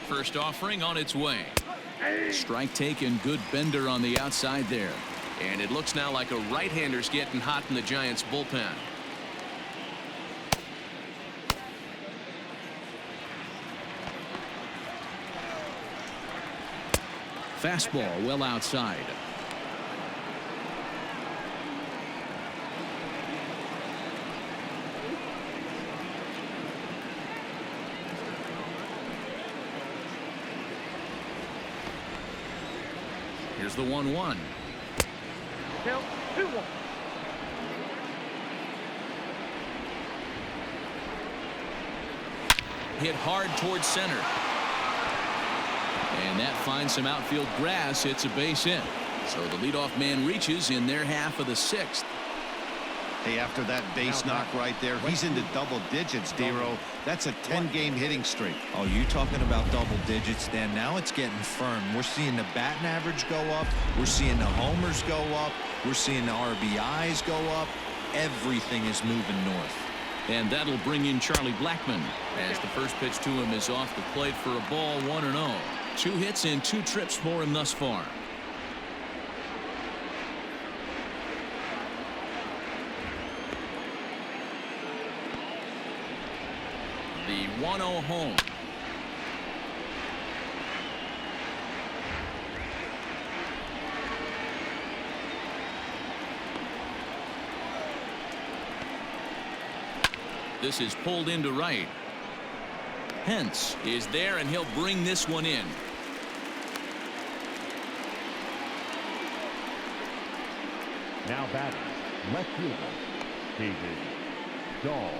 First offering on its way. Strike taken. Good bender on the outside there. And it looks now like a right-hander's getting hot in the Giants bullpen. Fastball well outside. Here's the 1-1. Count 2-1. Hit hard towards center. And that finds some outfield grass. It's a base hit. So the leadoff man reaches in their half of the 6th. Hey, after that base knock right there, he's into double digits, DeRo. That's a 10-game hitting streak. Oh, you talking about double digits, Dan? Now it's getting firm. We're seeing the batting average go up. We're seeing the homers go up. We're seeing the RBIs go up. Everything is moving north. And that'll bring in Charlie Blackman as the first pitch to him is off the plate for a ball, 1-0. 2 hits and 2 trips for him thus far. The 1-0 home. This is pulled into right. Hence is there, and he'll bring this one in. Now batting, left fielder, David Dahl.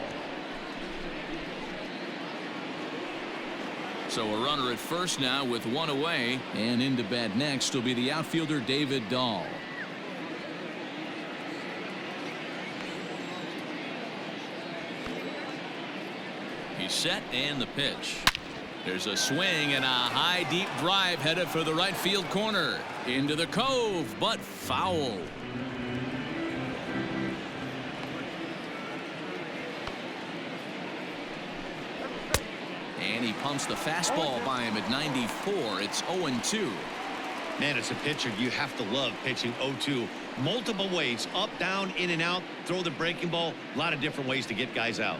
So a runner at first now with 1 away, and into bat next will be the outfielder David Dahl. He's set, and the pitch. There's a swing and a high deep drive headed for the right field corner. Into the cove, but foul. And he pumps the fastball by him at 94. It's 0-2. Man, as a pitcher, you have to love pitching 0-2. Multiple ways, up, down, in and out, throw the breaking ball. A lot of different ways to get guys out.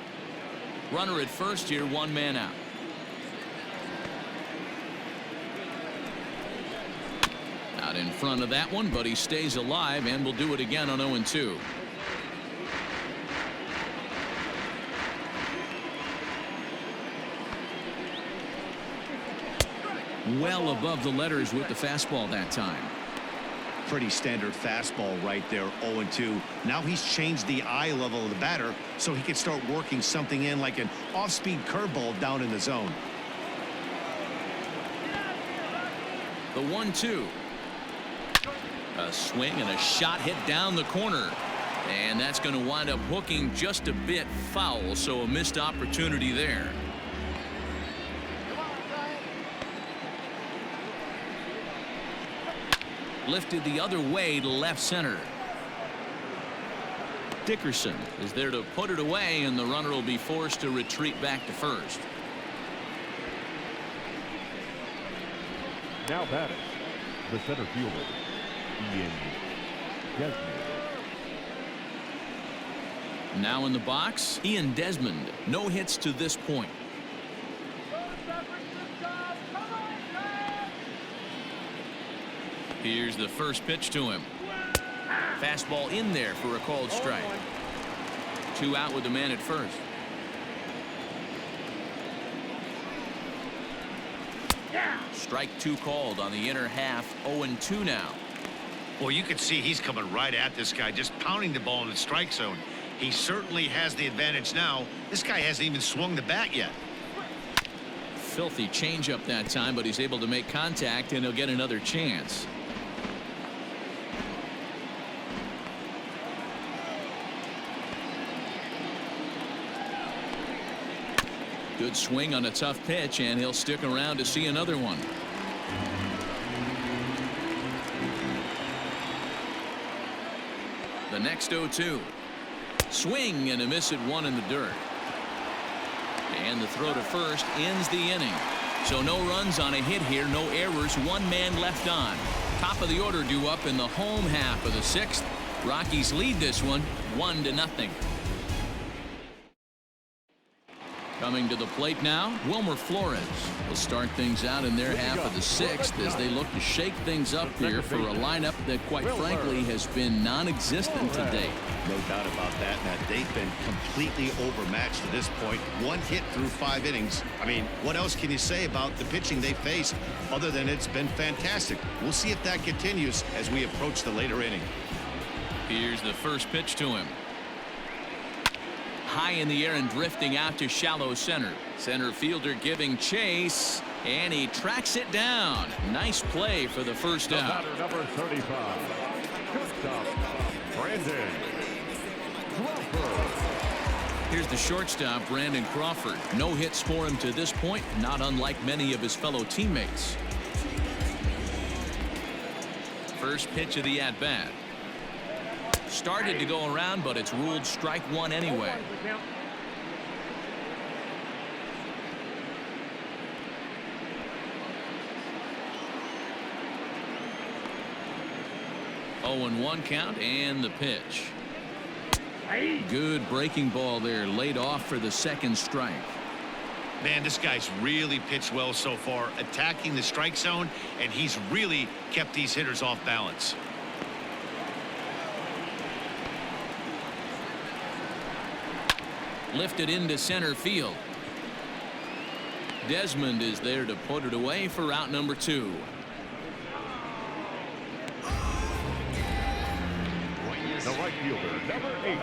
Runner at first here, 1 man out. Out in front of that one, but he stays alive and will do it again on 0-2. Well above the letters with the fastball that time. Pretty standard fastball right there, 0-2. Now he's changed the eye level of the batter so he can start working something in like an off-speed curveball down in the zone. The 1-2. A swing and a shot hit down the corner. And that's going to wind up hooking just a bit foul, so a missed opportunity there. Lifted the other way to left center. Dickerson is there to put it away, and the runner will be forced to retreat back to first. Now batting, the center fielder, Ian Desmond. Now in the box, Ian Desmond. No hits to this point. Here's the first pitch to him. Fastball in there for a called strike. 2 out with the man at first. Strike 2 called on the inner half. 0-2 now. Well, you can see he's coming right at this guy, just pounding the ball in the strike zone. He certainly has the advantage now. This guy hasn't even swung the bat yet. Filthy changeup that time, but he's able to make contact, and he'll get another chance. Good swing on a tough pitch, and he'll stick around to see another one. The next 0-2. Swing and a miss at 1 in the dirt. And the throw to first ends the inning. So no runs on a hit here, no errors, 1 man left on. Top of the order due up in the home half of the 6th. Rockies lead this one 1-0. Coming to the plate now, Wilmer Flores will start things out in their half of the 6th as they look to shake things up here for a lineup that quite frankly has been non-existent to date. No doubt about that, Matt. They've been completely overmatched to this point. 1 hit through 5 innings. I mean, what else can you say about the pitching they faced other than it's been fantastic? We'll see if that continues as we approach the later inning. Here's the first pitch to him. High in the air and drifting out to shallow center. Center fielder giving chase, and he tracks it down. Nice play for the first out. Number 35, shortstop, Brandon Crawford. Here's the shortstop, Brandon Crawford. No hits for him to this point, not unlike many of his fellow teammates. First pitch of the at-bat. Started to go around, but it's ruled strike 1 anyway. Oh, and 1 count, and the pitch. Good breaking ball there, laid off for the 2nd strike. Man, this guy's really pitched well so far, attacking the strike zone, and he's really kept these hitters off balance. Lifted into center field. Desmond is there to put it away for out number 2. The right fielder, number 8,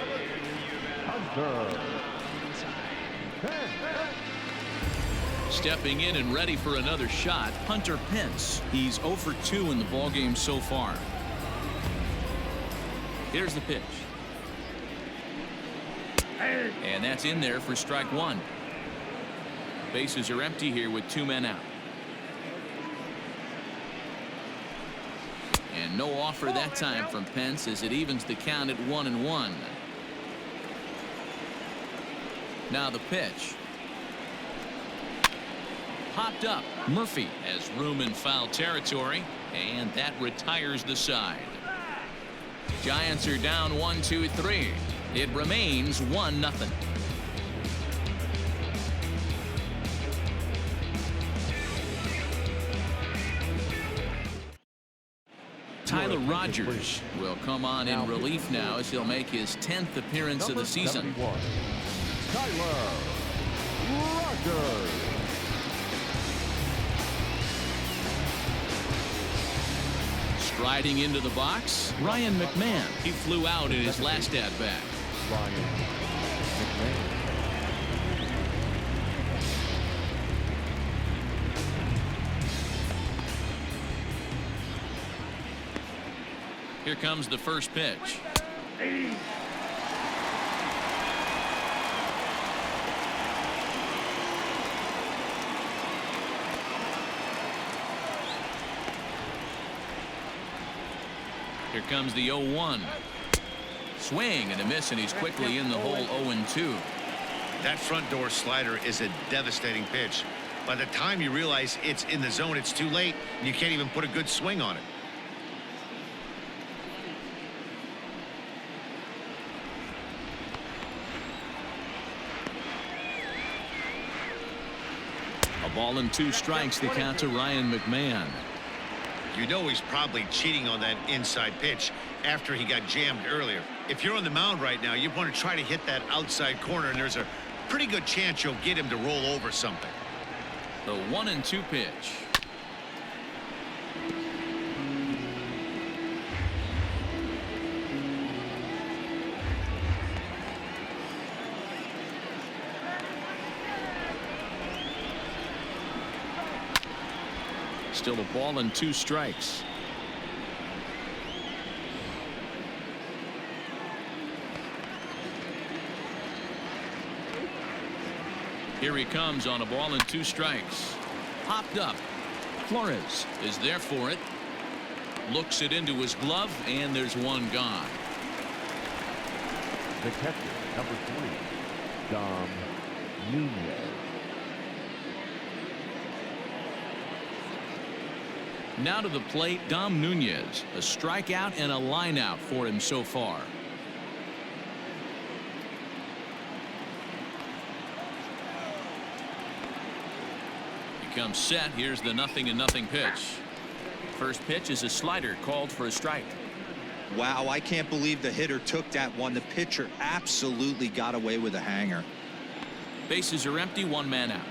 Hunter Pence. Stepping in and ready for another shot, Hunter Pence. He's 0 for 2 in the ballgame so far. Here's the pitch. And that's in there for strike 1. Bases are empty here with 2 men out. And no offer that time from Pence as it evens the count at 1-1. Now the pitch. Popped up. Murphy has room in foul territory, and that retires the side. Giants are down 1-2-3. It remains 1-0. Tyler Rogers will come on in relief now as he'll make his 10th appearance of the season. 71, Tyler Rogers. Riding into the box, Ryan McMahon. He flew out in his last at-bat. Ryan McMahon. Here comes the first pitch. Here comes the 0-1. Swing and a miss, and he's quickly in the hole 0-2. That front door slider is a devastating pitch. By the time you realize it's in the zone, it's too late, and you can't even put a good swing on it. A ball and 2 strikes, the count to Ryan McMahon. You know he's probably cheating on that inside pitch after he got jammed earlier. If you're on the mound right now, you want to try to hit that outside corner, and there's a pretty good chance you'll get him to roll over something. The 1-2 pitch. Still a ball and 2 strikes. Here he comes on a ball and 2 strikes. Popped up. Flores is there for it. Looks it into his glove, and there's one gone. The catcher, number 3, Dom Nunez. Now to the plate, Dom Nunez. A strikeout and a lineout for him so far. He comes set. Here's the 0-0 pitch. First pitch is a slider called for a strike. Wow, I can't believe the hitter took that one. The pitcher absolutely got away with a hanger. Bases are empty, 1 man out.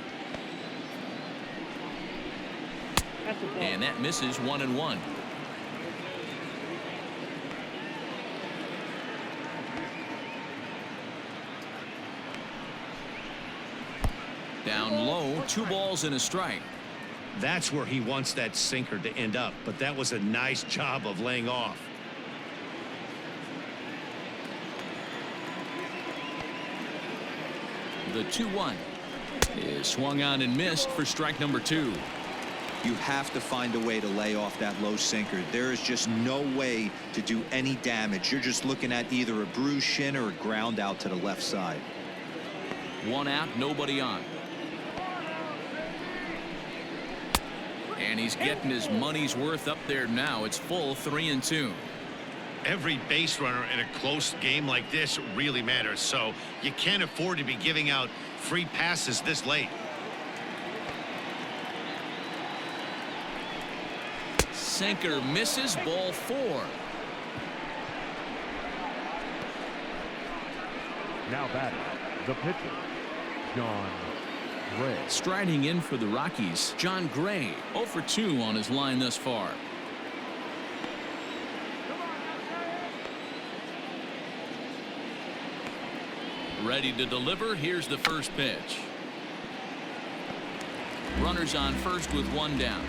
And that misses, 1-1. Down low, 2 balls and a strike. That's where he wants that sinker to end up, but that was a nice job of laying off. The 2-1 is swung on and missed for strike number 2. You have to find a way to lay off that low sinker. There is just no way to do any damage. You're just looking at either a bruised shin or a ground out to the left side. 1 out, nobody on. And he's getting his money's worth up there now. It's full, 3-2. Every base runner in a close game like this really matters, so you can't afford to be giving out free passes this late. Sinker misses, ball 4. Now batting, the pitcher, John Gray. Striding in for the Rockies, John Gray, 0 for 2 on his line thus far. Ready to deliver. Here's the first pitch. Runners on first with 1 down.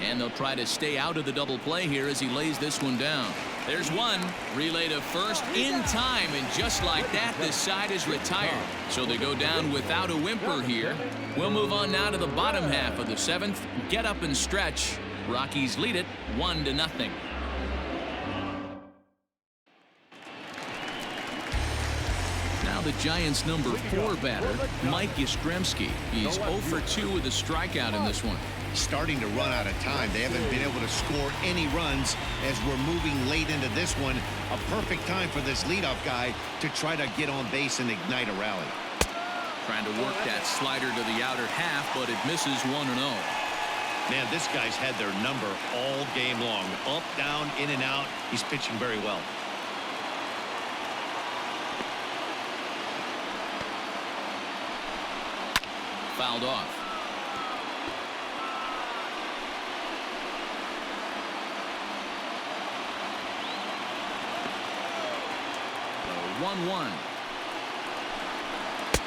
And they'll try to stay out of the double play here as he lays this one down. There's one. Relay to first in time, and just like that, this side is retired. So they go down without a whimper here. We'll move on now to the bottom half of the 7th. Get up and stretch. Rockies lead it 1-0. Now the Giants' number 4 batter, Mike Yastrzemski. He's 0 for 2 with a strikeout in this one. Starting to run out of time. They haven't been able to score any runs as we're moving late into this one. A perfect time for this leadoff guy to try to get on base and ignite a rally. Trying to work that slider to the outer half, but it misses 1-0. Man, this guy's had their number all game long. Up, down, in and out. He's pitching very well. Fouled off. 1-1.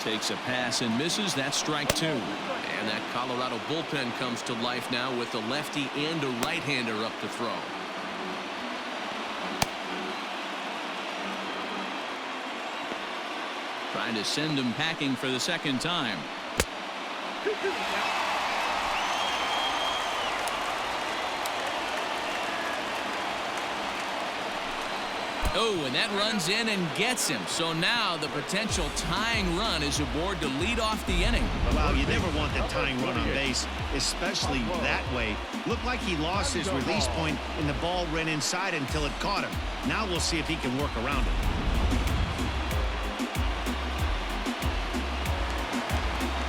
Takes a pass and misses. That's strike 2. And that Colorado bullpen comes to life now with a lefty and a right-hander up to throw. Trying to send him packing for the second time. Oh, and that runs in and gets him. So now the potential tying run is aboard to lead off the inning. Well, you never want the tying run on base, especially that way. Looked like he lost his release point and the ball ran inside until it caught him. Now we'll see if he can work around it.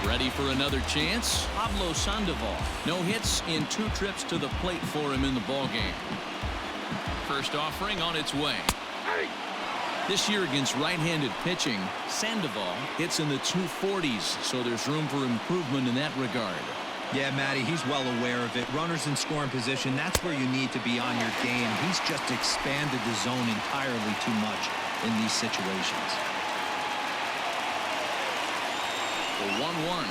Ready for another chance? Pablo Sandoval. No hits in 2 trips to the plate for him in the ballgame. First offering on its way. This year against right-handed pitching, Sandoval hits in the 240s, so there's room for improvement in that regard. Yeah, Matty, he's well aware of it. Runners in scoring position, that's where you need to be on your game. He's just expanded the zone entirely too much in these situations. The 1-1.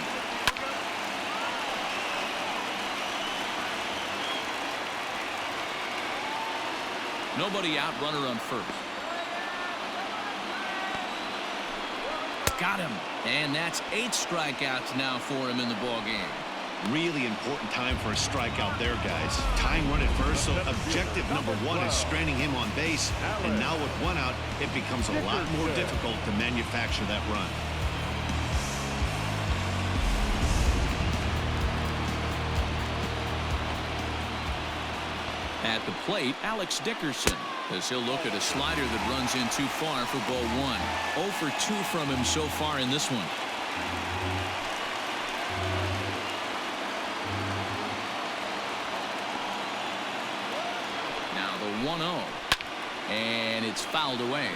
Nobody out, runner on first. Got him. And that's 8 strikeouts now for him in the ballgame. Really important time for a strikeout there, guys. Tying run at first, so objective number 1 is stranding him on base. And now with 1 out, it becomes a lot more difficult to manufacture that run. At the plate, Alex Dickerson, as he'll look at a slider that runs in too far for ball 1. 0 for 2 from him so far in this one. Now the 1-0. And it's fouled away.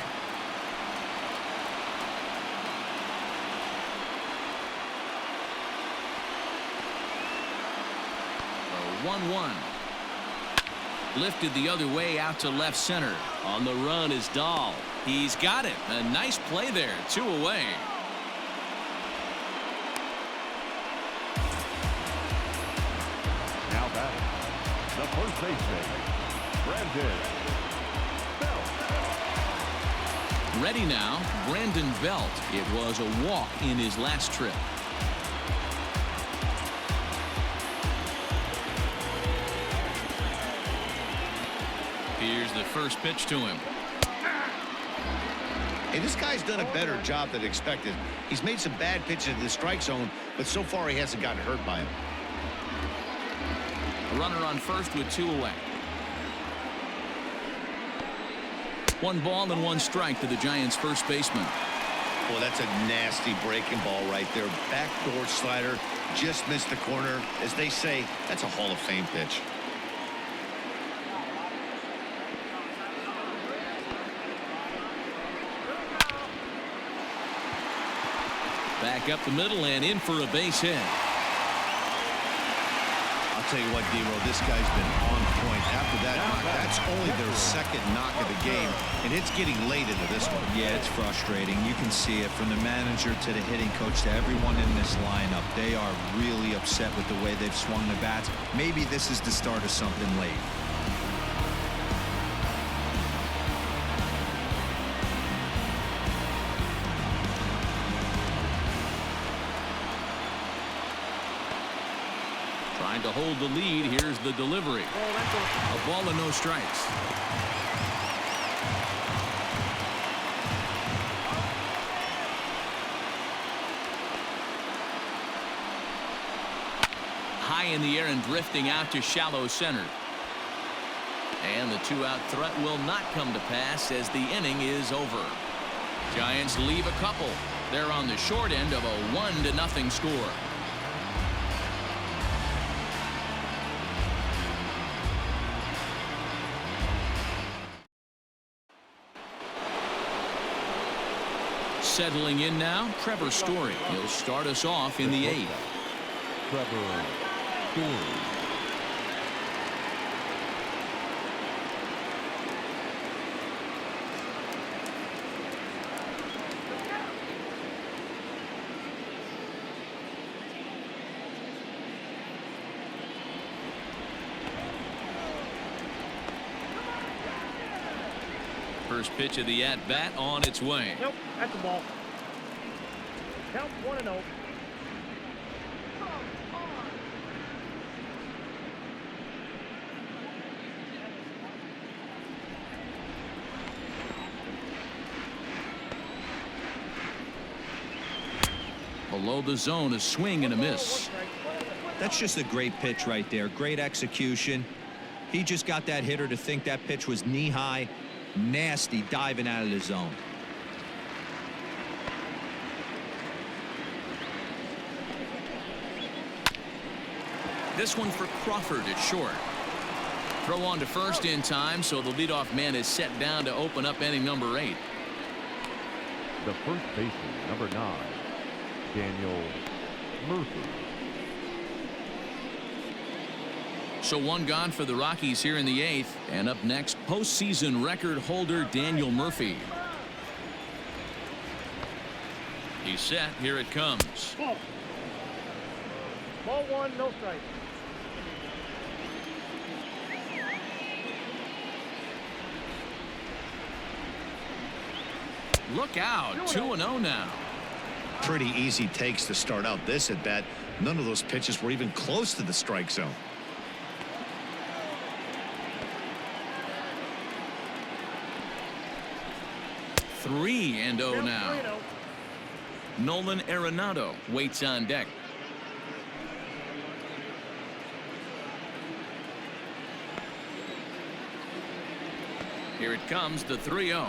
The 1-1. Lifted the other way out to left center. On the run is Dahl. He's got it. A nice play there. 2 away. Now batting, the first baseman, Brandon Belt. Ready now, Brandon Belt. It was a walk in his last trip. Here's the first pitch to him. Hey, this guy's done a better job than expected. He's made some bad pitches in the strike zone, but so far he hasn't gotten hurt by him. A runner on first with 2 away. 1 ball and 1 strike to the Giants' first baseman. Well, that's a nasty breaking ball right there. Backdoor slider, just missed the corner. As they say, that's a Hall of Fame pitch. Back up the middle and in for a base hit. I'll tell you what, D-Roll, this guy's been on point. After that knock, that's only their second knock of the game, and it's getting late into this one. Yeah, it's frustrating. You can see it from the manager to the hitting coach to everyone in this lineup. They are really upset with the way they've swung the bats. Maybe this is the start of something late. Trying to hold the lead. Here's the delivery. A ball and no strikes. High in the air and drifting out to shallow center. And the 2-out threat will not come to pass as the inning is over. Giants leave a couple. They're on the short end of a 1-0 score. Settling in now, Trevor Story. He'll start us off in the 8th. Trevor Story. First pitch of the at-bat on its way. Nope, that's a ball. Count 1-0. Below the zone, a swing and a miss. That's just a great pitch right there. Great execution. He just got that hitter to think that pitch was knee-high. Nasty diving out of the zone. This one for Crawford at short. Throw on to first in time, so the leadoff man is set down to open up inning number 8. The first baseman, number 9, Daniel Murphy. So one gone for the Rockies here in the 8th. And up next, postseason record holder Daniel Murphy. He's set. Here it comes. Ball. Ball 1, no strike. Look out. 2-0 now. Pretty easy takes to start out this at bat. None of those pitches were even close to the strike zone. Three and 0 now. 3-0. Nolan Arenado waits on deck. Here it comes, the 3-0.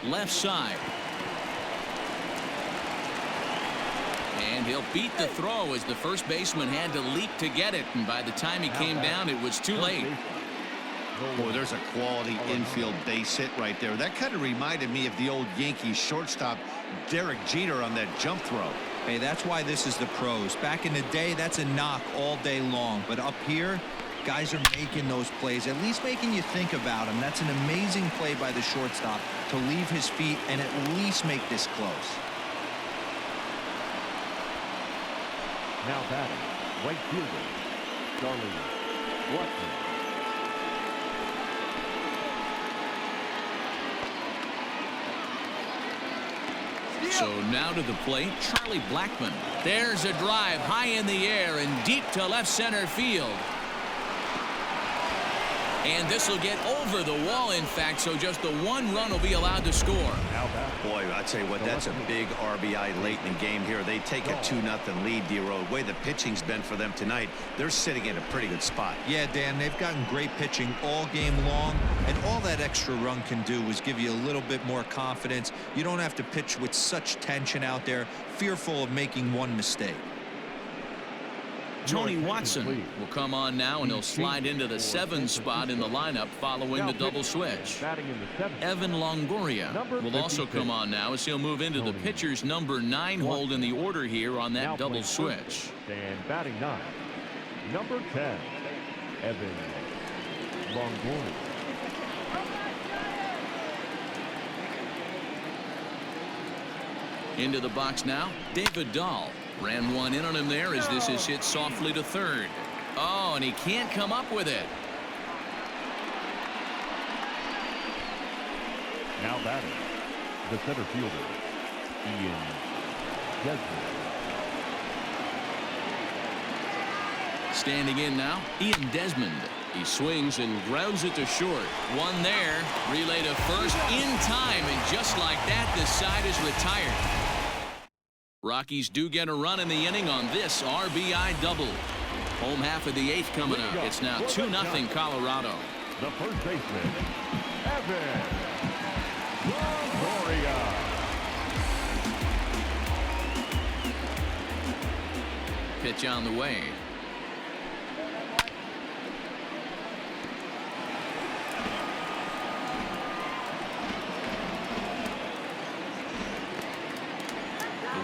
Left side. And he'll beat the throw as the first baseman had to leap to get it. And by the time he came down, it was too late. Boy, there's a quality infield base hit right there. That kind of reminded me of the old Yankees shortstop Derek Jeter on that jump throw. Hey, that's why this is the pros. Back in the day, that's a knock all day long. But up here, guys are making those plays, at least making you think about them. That's an amazing play by the shortstop to leave his feet and at least make this close. Now batting, right fielder, Heidi Watney. So now to the plate, Charlie Blackmon. There's a drive high in the air and deep to left center field. And this will get over the wall, in fact, so just the one run will be allowed to score. Boy, I tell you what, that's a big RBI late in the game here. They take a 2-0 lead, DeRosa. The way the pitching's been for them tonight, they're sitting in a pretty good spot. Yeah, Dan, they've gotten great pitching all game long, and all that extra run can do is give you a little bit more confidence. You don't have to pitch with such tension out there, fearful of making one mistake. Tony Watson will come on now, and he'll slide into the 7 spot in the lineup following the double switch. Evan Longoria will also come on now as he'll move into the pitcher's number 9 hold in the order here on that double switch. And batting 9, number 10, Evan Longoria. Into the box now, David Dahl. Ran one in on him there as this is hit softly to third. Oh, and he can't come up with it. Now batting, the center fielder, Ian Desmond. Standing in now, Ian Desmond. He swings and grounds it to short. One there, relay to first in time, and just like that, the side is retired. Rockies do get a run in the inning on this RBI double. Home half of the 8th coming up. It's now 2-0 Colorado. The first baseman, Evan Longoria. Pitch on the way.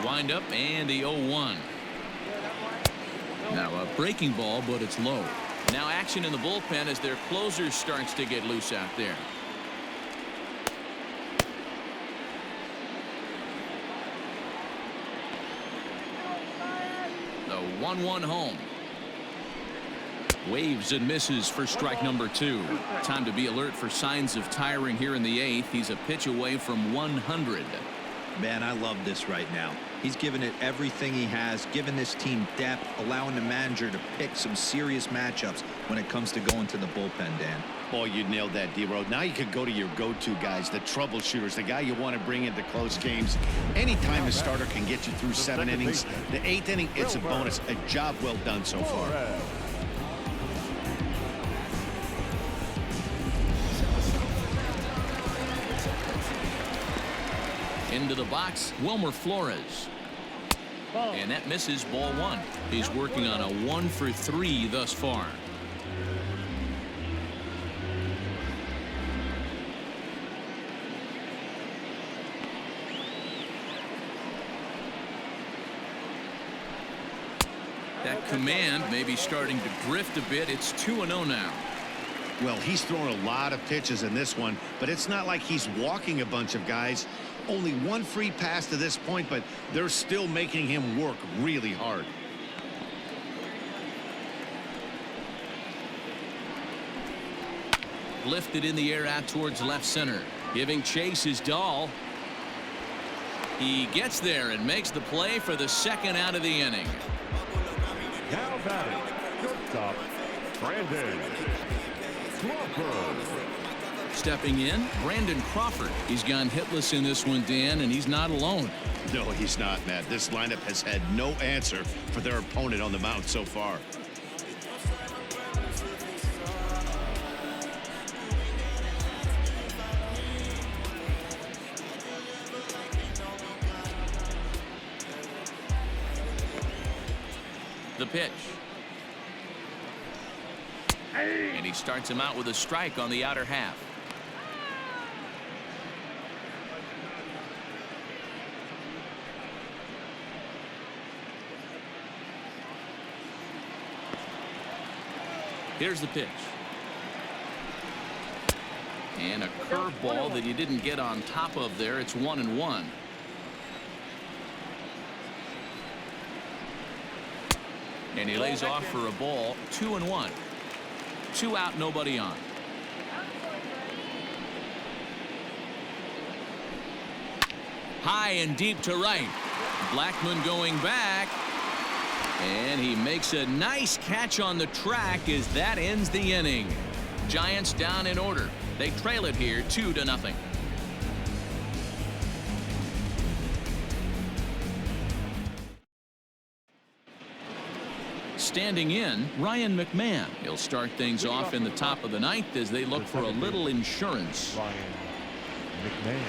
Wind up and the 0-1. Now a breaking ball, but it's low. Now action in the bullpen as their closer starts to get loose out there. The 1-1 home. Waves and misses for strike number 2. Time to be alert for signs of tiring here in the 8th. He's a pitch away from 100. Man, I love this right now. He's given it everything he has, given this team depth, allowing the manager to pick some serious matchups when it comes to going to the bullpen, Dan. Boy, you nailed that, D-Road. Now you could go to your go-to guys, the troubleshooters, the guy you want to bring into close games. Anytime a starter can get you through 7 innings, the 8th inning, it's a bonus. A job well done so far. Into the box, Wilmer Flores. And that misses, ball 1. He's working on a 1 for 3 thus far. That command may be starting to drift a bit. It's 2-0 now. Well, he's thrown a lot of pitches in this one, but it's not like he's walking a bunch of guys. Only 1 free pass to this point, but they're still making him work really hard. Lifted in the air out towards left center. Giving chase is Dahl. He gets there and makes the play for the 2nd out of the inning. Now batting, shortstop, Brandon Crawford. Stepping in, Brandon Crawford. He's gone hitless in this one, Dan, and he's not alone. No, he's not, Matt. This lineup has had no answer for their opponent on the mound so far. The pitch. And he starts him out with a strike on the outer half. Here's the pitch. And a curveball that he didn't get on top of there. It's 1-1. And he lays off for a ball. 2-1. 2 out, nobody on. High and deep to right. Blackman going back. And he makes a nice catch on the track as that ends the inning. Giants down in order. They trail it here 2-0. Standing in, Ryan McMahon. He'll start things off in the top of the 9th as they look for a little insurance. Ryan McMahon.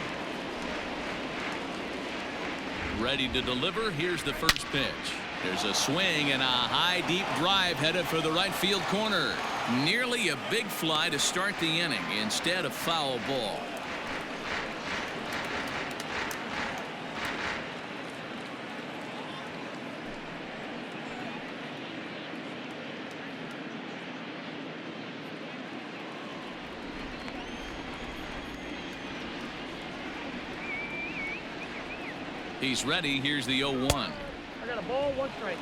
Ready to deliver. Here's the first pitch. There's a swing and a high deep drive headed for the right field corner. Nearly a big fly to start the inning. Instead, a foul ball. He's ready. Here's the 0-1. I got a ball, 1 strike.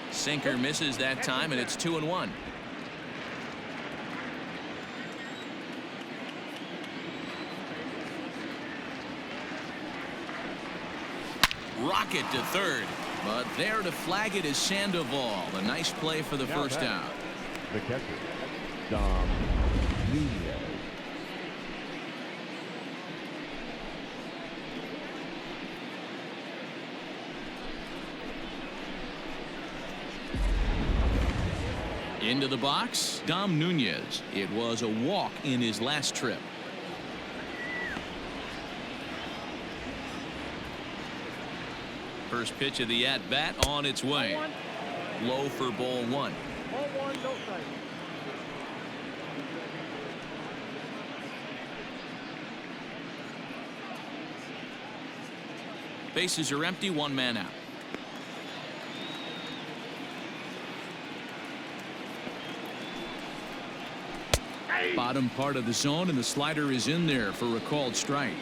Sinker misses that time, and it's 2-1. Rocket to third, but there to flag it is Sandoval. A nice play for the first out. The catcher, Dom Nunez. Into the box, Dom Nunez. It was a walk in his last trip. First pitch of the at-bat on its way. Low for ball one. Ball one, no strike. Bases are empty, one man out. Bottom part of the zone, and the slider is in there for a called strike.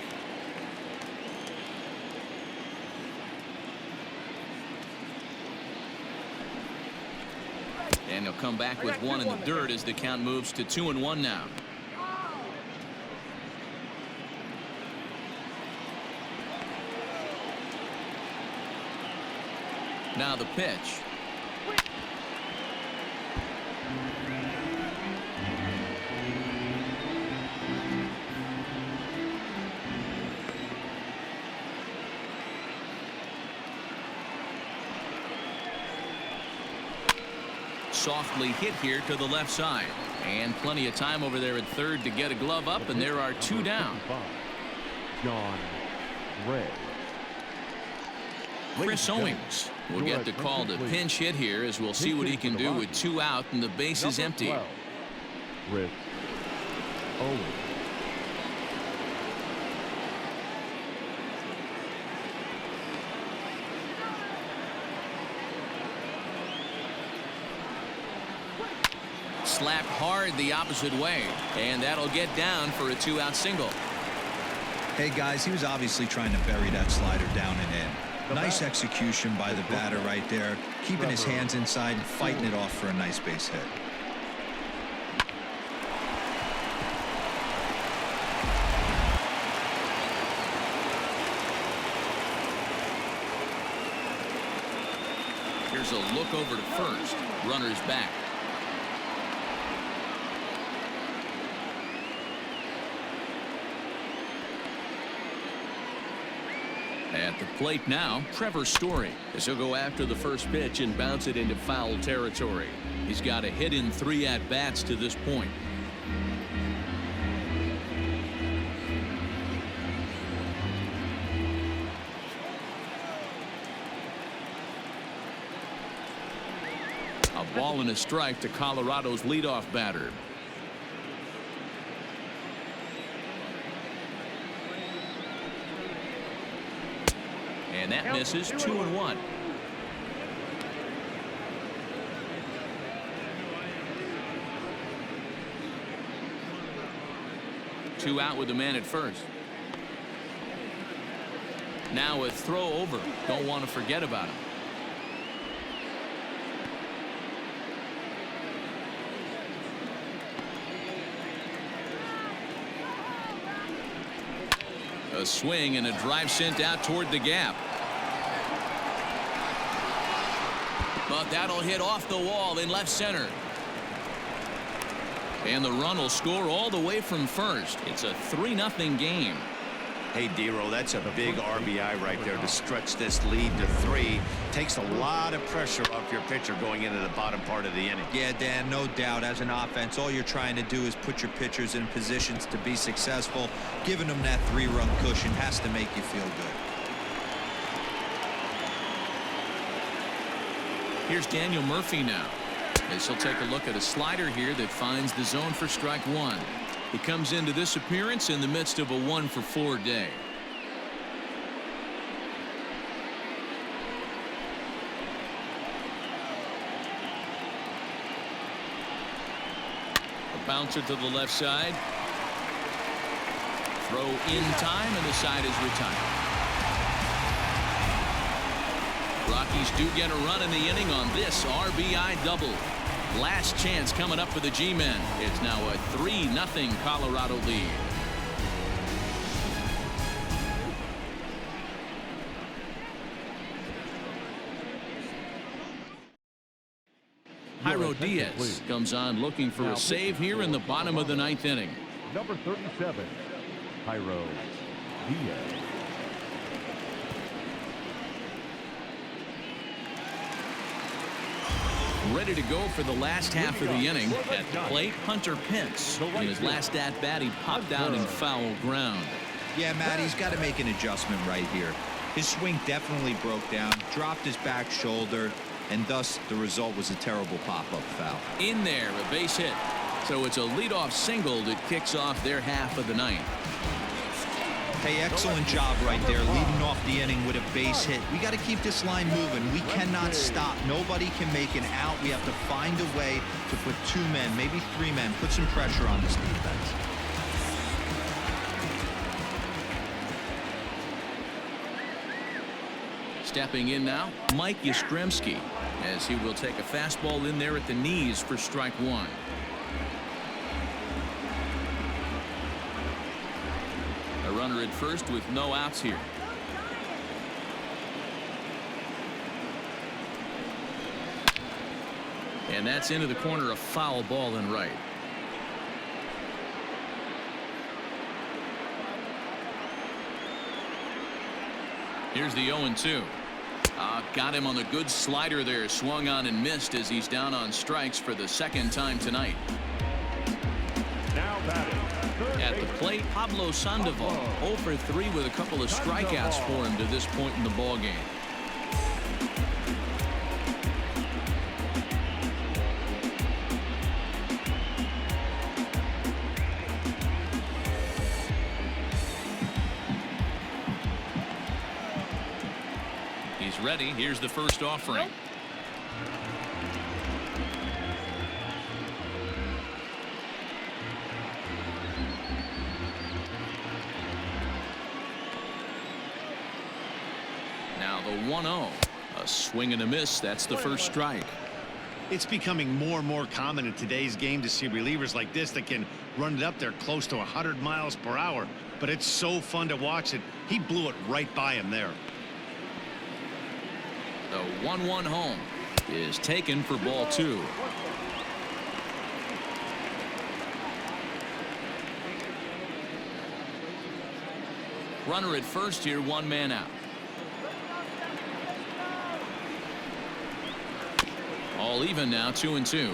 And he'll come back with one in the dirt as the count moves to 2-1 now. Now the pitch. Softly hit here to the left side, and plenty of time over there at third to get a glove up, and there are two down. John Ray. Chris Owings will get the call to pinch hit here, as we'll see what he can do with two out and the base is empty. Chris Owings. Slapped hard the opposite way, and that'll get down for a two-out single. Hey guys, he was obviously trying to bury that slider down and in. Nice execution by the batter right there, keeping his hands inside and fighting it off for a nice base hit. Here's a look over to first. Runner's back. At the plate now, Trevor Story, as he'll go after the first pitch and bounce it into foul territory. He's got a hit in 3 at-bats to this point. A ball and a strike to Colorado's leadoff batter. And that misses. 2-1. Two out with the man at first. Now a throw over. Don't want to forget about him. A swing and a drive sent out toward the gap. But that'll hit off the wall in left center. And the run will score all the way from first. It's a 3-0 game. Hey, DeRo, that's a big RBI right there to stretch this lead to 3. Takes a lot of pressure off your pitcher going into the bottom part of the inning. Yeah, Dan, no doubt. As an offense, all you're trying to do is put your pitchers in positions to be successful. Giving them that 3-run cushion has to make you feel good. Here's Daniel Murphy now, as he'll take a look at a slider here that finds the zone for strike one. He comes into this appearance in the midst of a 1-for-4 day. A bouncer to the left side. Throw in time, and the side is retired. Rockies do get a run in the inning on this RBI double. Last chance coming up for the G-men. It's now a 3-0 Colorado lead. Jairo Diaz comes on looking for a save here in the bottom of the 9th inning. Number 37, Jairo Diaz. Ready to go for the last half of the inning. At the plate, Hunter Pence. In his last at-bat, he popped out in foul ground. Yeah, Matt, he's got to make an adjustment right here. His swing definitely broke down, dropped his back shoulder, and thus the result was a terrible pop-up foul. In there, a base hit. So it's a leadoff single that kicks off their half of the ninth. Hey, excellent job right there, leading off the inning with a base hit. We got to keep this line moving. We cannot stop. Nobody can make an out. We have to find a way to put 2 men, maybe 3 men, put some pressure on this defense. Stepping in now, Mike Yastrzemski, as he will take a fastball in there at the knees for strike 1. A runner at first with no outs here. And that's into the corner, a foul ball and right. Here's the 0-2. Got him on the good slider there, swung on and missed as he's down on strikes for the 2nd time tonight. Now batting. At the plate, Pablo Sandoval, 0 for 3 with a couple of strikeouts for him to this point in the ball game. He's ready. Here's the first offering. Now the 1-0. A swing and a miss. That's the first strike. It's becoming more and more common in today's game to see relievers like this that can run it up there close to 100 miles per hour. But it's so fun to watch it. He blew it right by him there. The 1-1 home is taken for ball 2. Runner at first here, 1 man out. All even now, 2-2.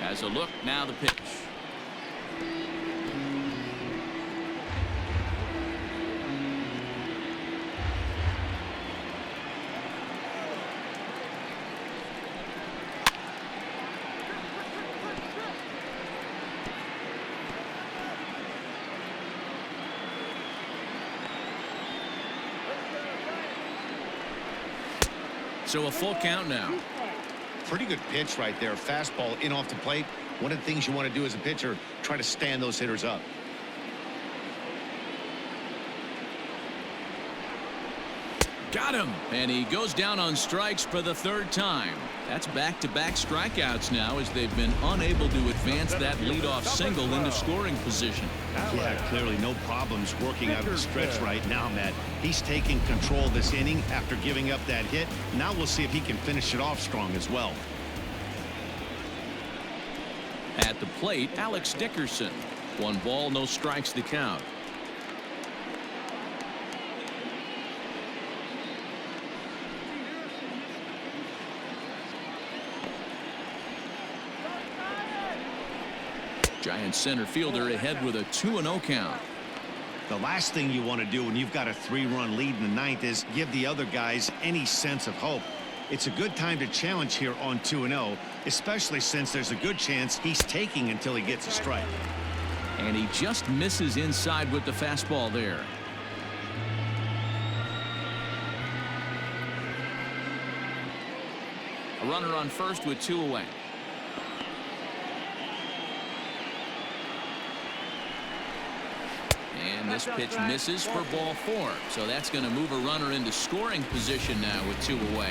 Has a look, now the pitch. So a full count now. Pretty good pitch right there. Fastball in off the plate. One of the things you want to do as a pitcher, try to stand those hitters up. Got him. And he goes down on strikes for the 3rd time. That's back-to-back strikeouts now as they've been unable to advance that leadoff single into scoring position. Yeah, clearly no problems working out of the stretch right now, Matt. He's taking control of this inning after giving up that hit. Now we'll see if he can finish it off strong as well. At the plate, Alex Dickerson. 1 ball, no strikes to count. Giant center fielder ahead with a 2-0 count. The last thing you want to do when you've got a 3-run lead in the 9th is give the other guys any sense of hope. It's a good time to challenge here on 2-0, especially since there's a good chance he's taking until he gets a strike. And he just misses inside with the fastball there. A runner on first with 2 away. And this pitch misses for ball 4. So that's going to move a runner into scoring position now with 2 away.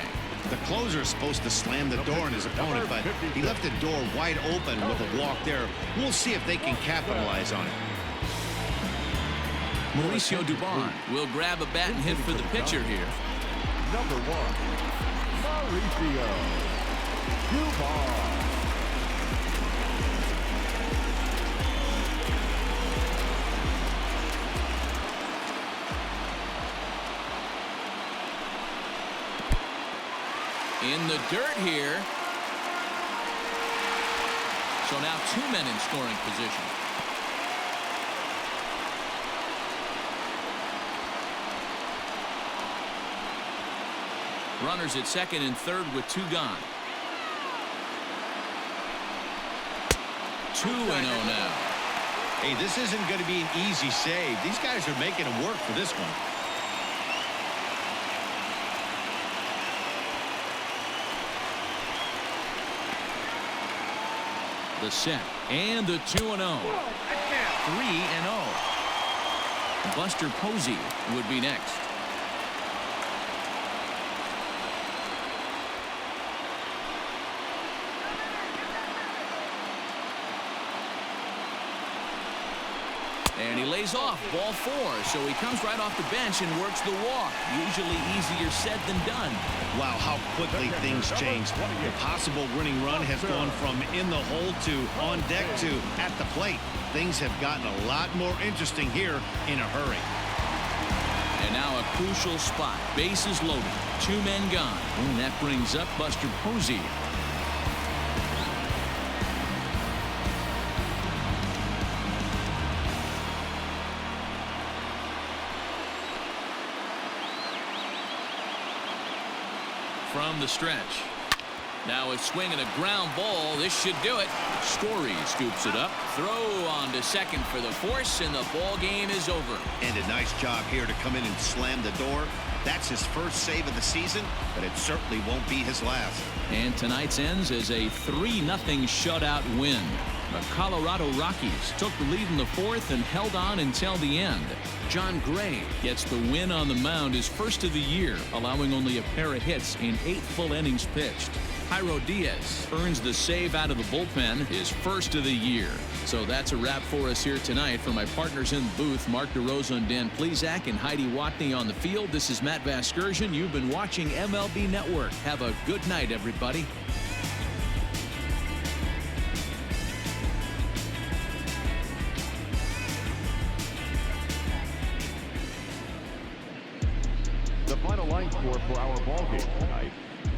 The closer is supposed to slam the door on his opponent, but he left the door wide open with a walk there. We'll see if they can capitalize on it. Mauricio Dubon will grab a bat and hit for the pitcher here. Number 1, Mauricio Dubon. In the dirt here. So now 2 men in scoring position. Runners at second and third with 2 gone. 2-0 now. Hey, this isn't going to be an easy save. These guys are making it work for this one. The set and the 2-0. 3-0. Buster Posey would be next. And he lays off, ball 4, so he comes right off the bench and works the walk. Usually easier said than done. Wow, how quickly things changed. The possible winning run has gone from in the hole to on deck to at the plate. Things have gotten a lot more interesting here in a hurry. And now a crucial spot. Bases loaded. 2 men gone. And that brings up Buster Posey. From the stretch. Now a swing and a ground ball. This should do it. Story scoops it up. Throw on to second for the force, and the ball game is over. And a nice job here to come in and slam the door. That's his first save of the season, but it certainly won't be his last. And tonight's ends as a 3-0 shutout win. The Colorado Rockies took the lead in the 4th and held on until the end. John Gray gets the win on the mound, his first of the year, allowing only a pair of hits in 8 full innings pitched. Jairo Diaz earns the save out of the bullpen, his first of the year. So that's a wrap for us here tonight. For my partners in the booth, Mark DeRosa Dan Plesac and Heidi Watney on the field, this is Matt Vasgersian. You've been watching MLB Network. Have a good night, everybody. The final line score for our ball game tonight.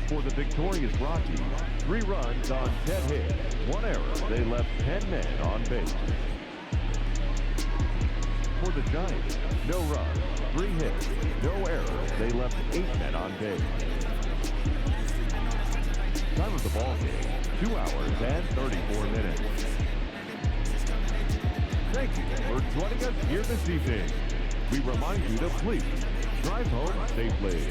For the victorious Rockies, 3 runs on 10 hits, 1 error. They left 10 men on base. For the Giants, no runs, 3 hits, no errors. They left 8 men on base. Time of the ball game, 2 hours and 34 minutes. Thank you for joining us here this evening. We remind you to please drive home safely.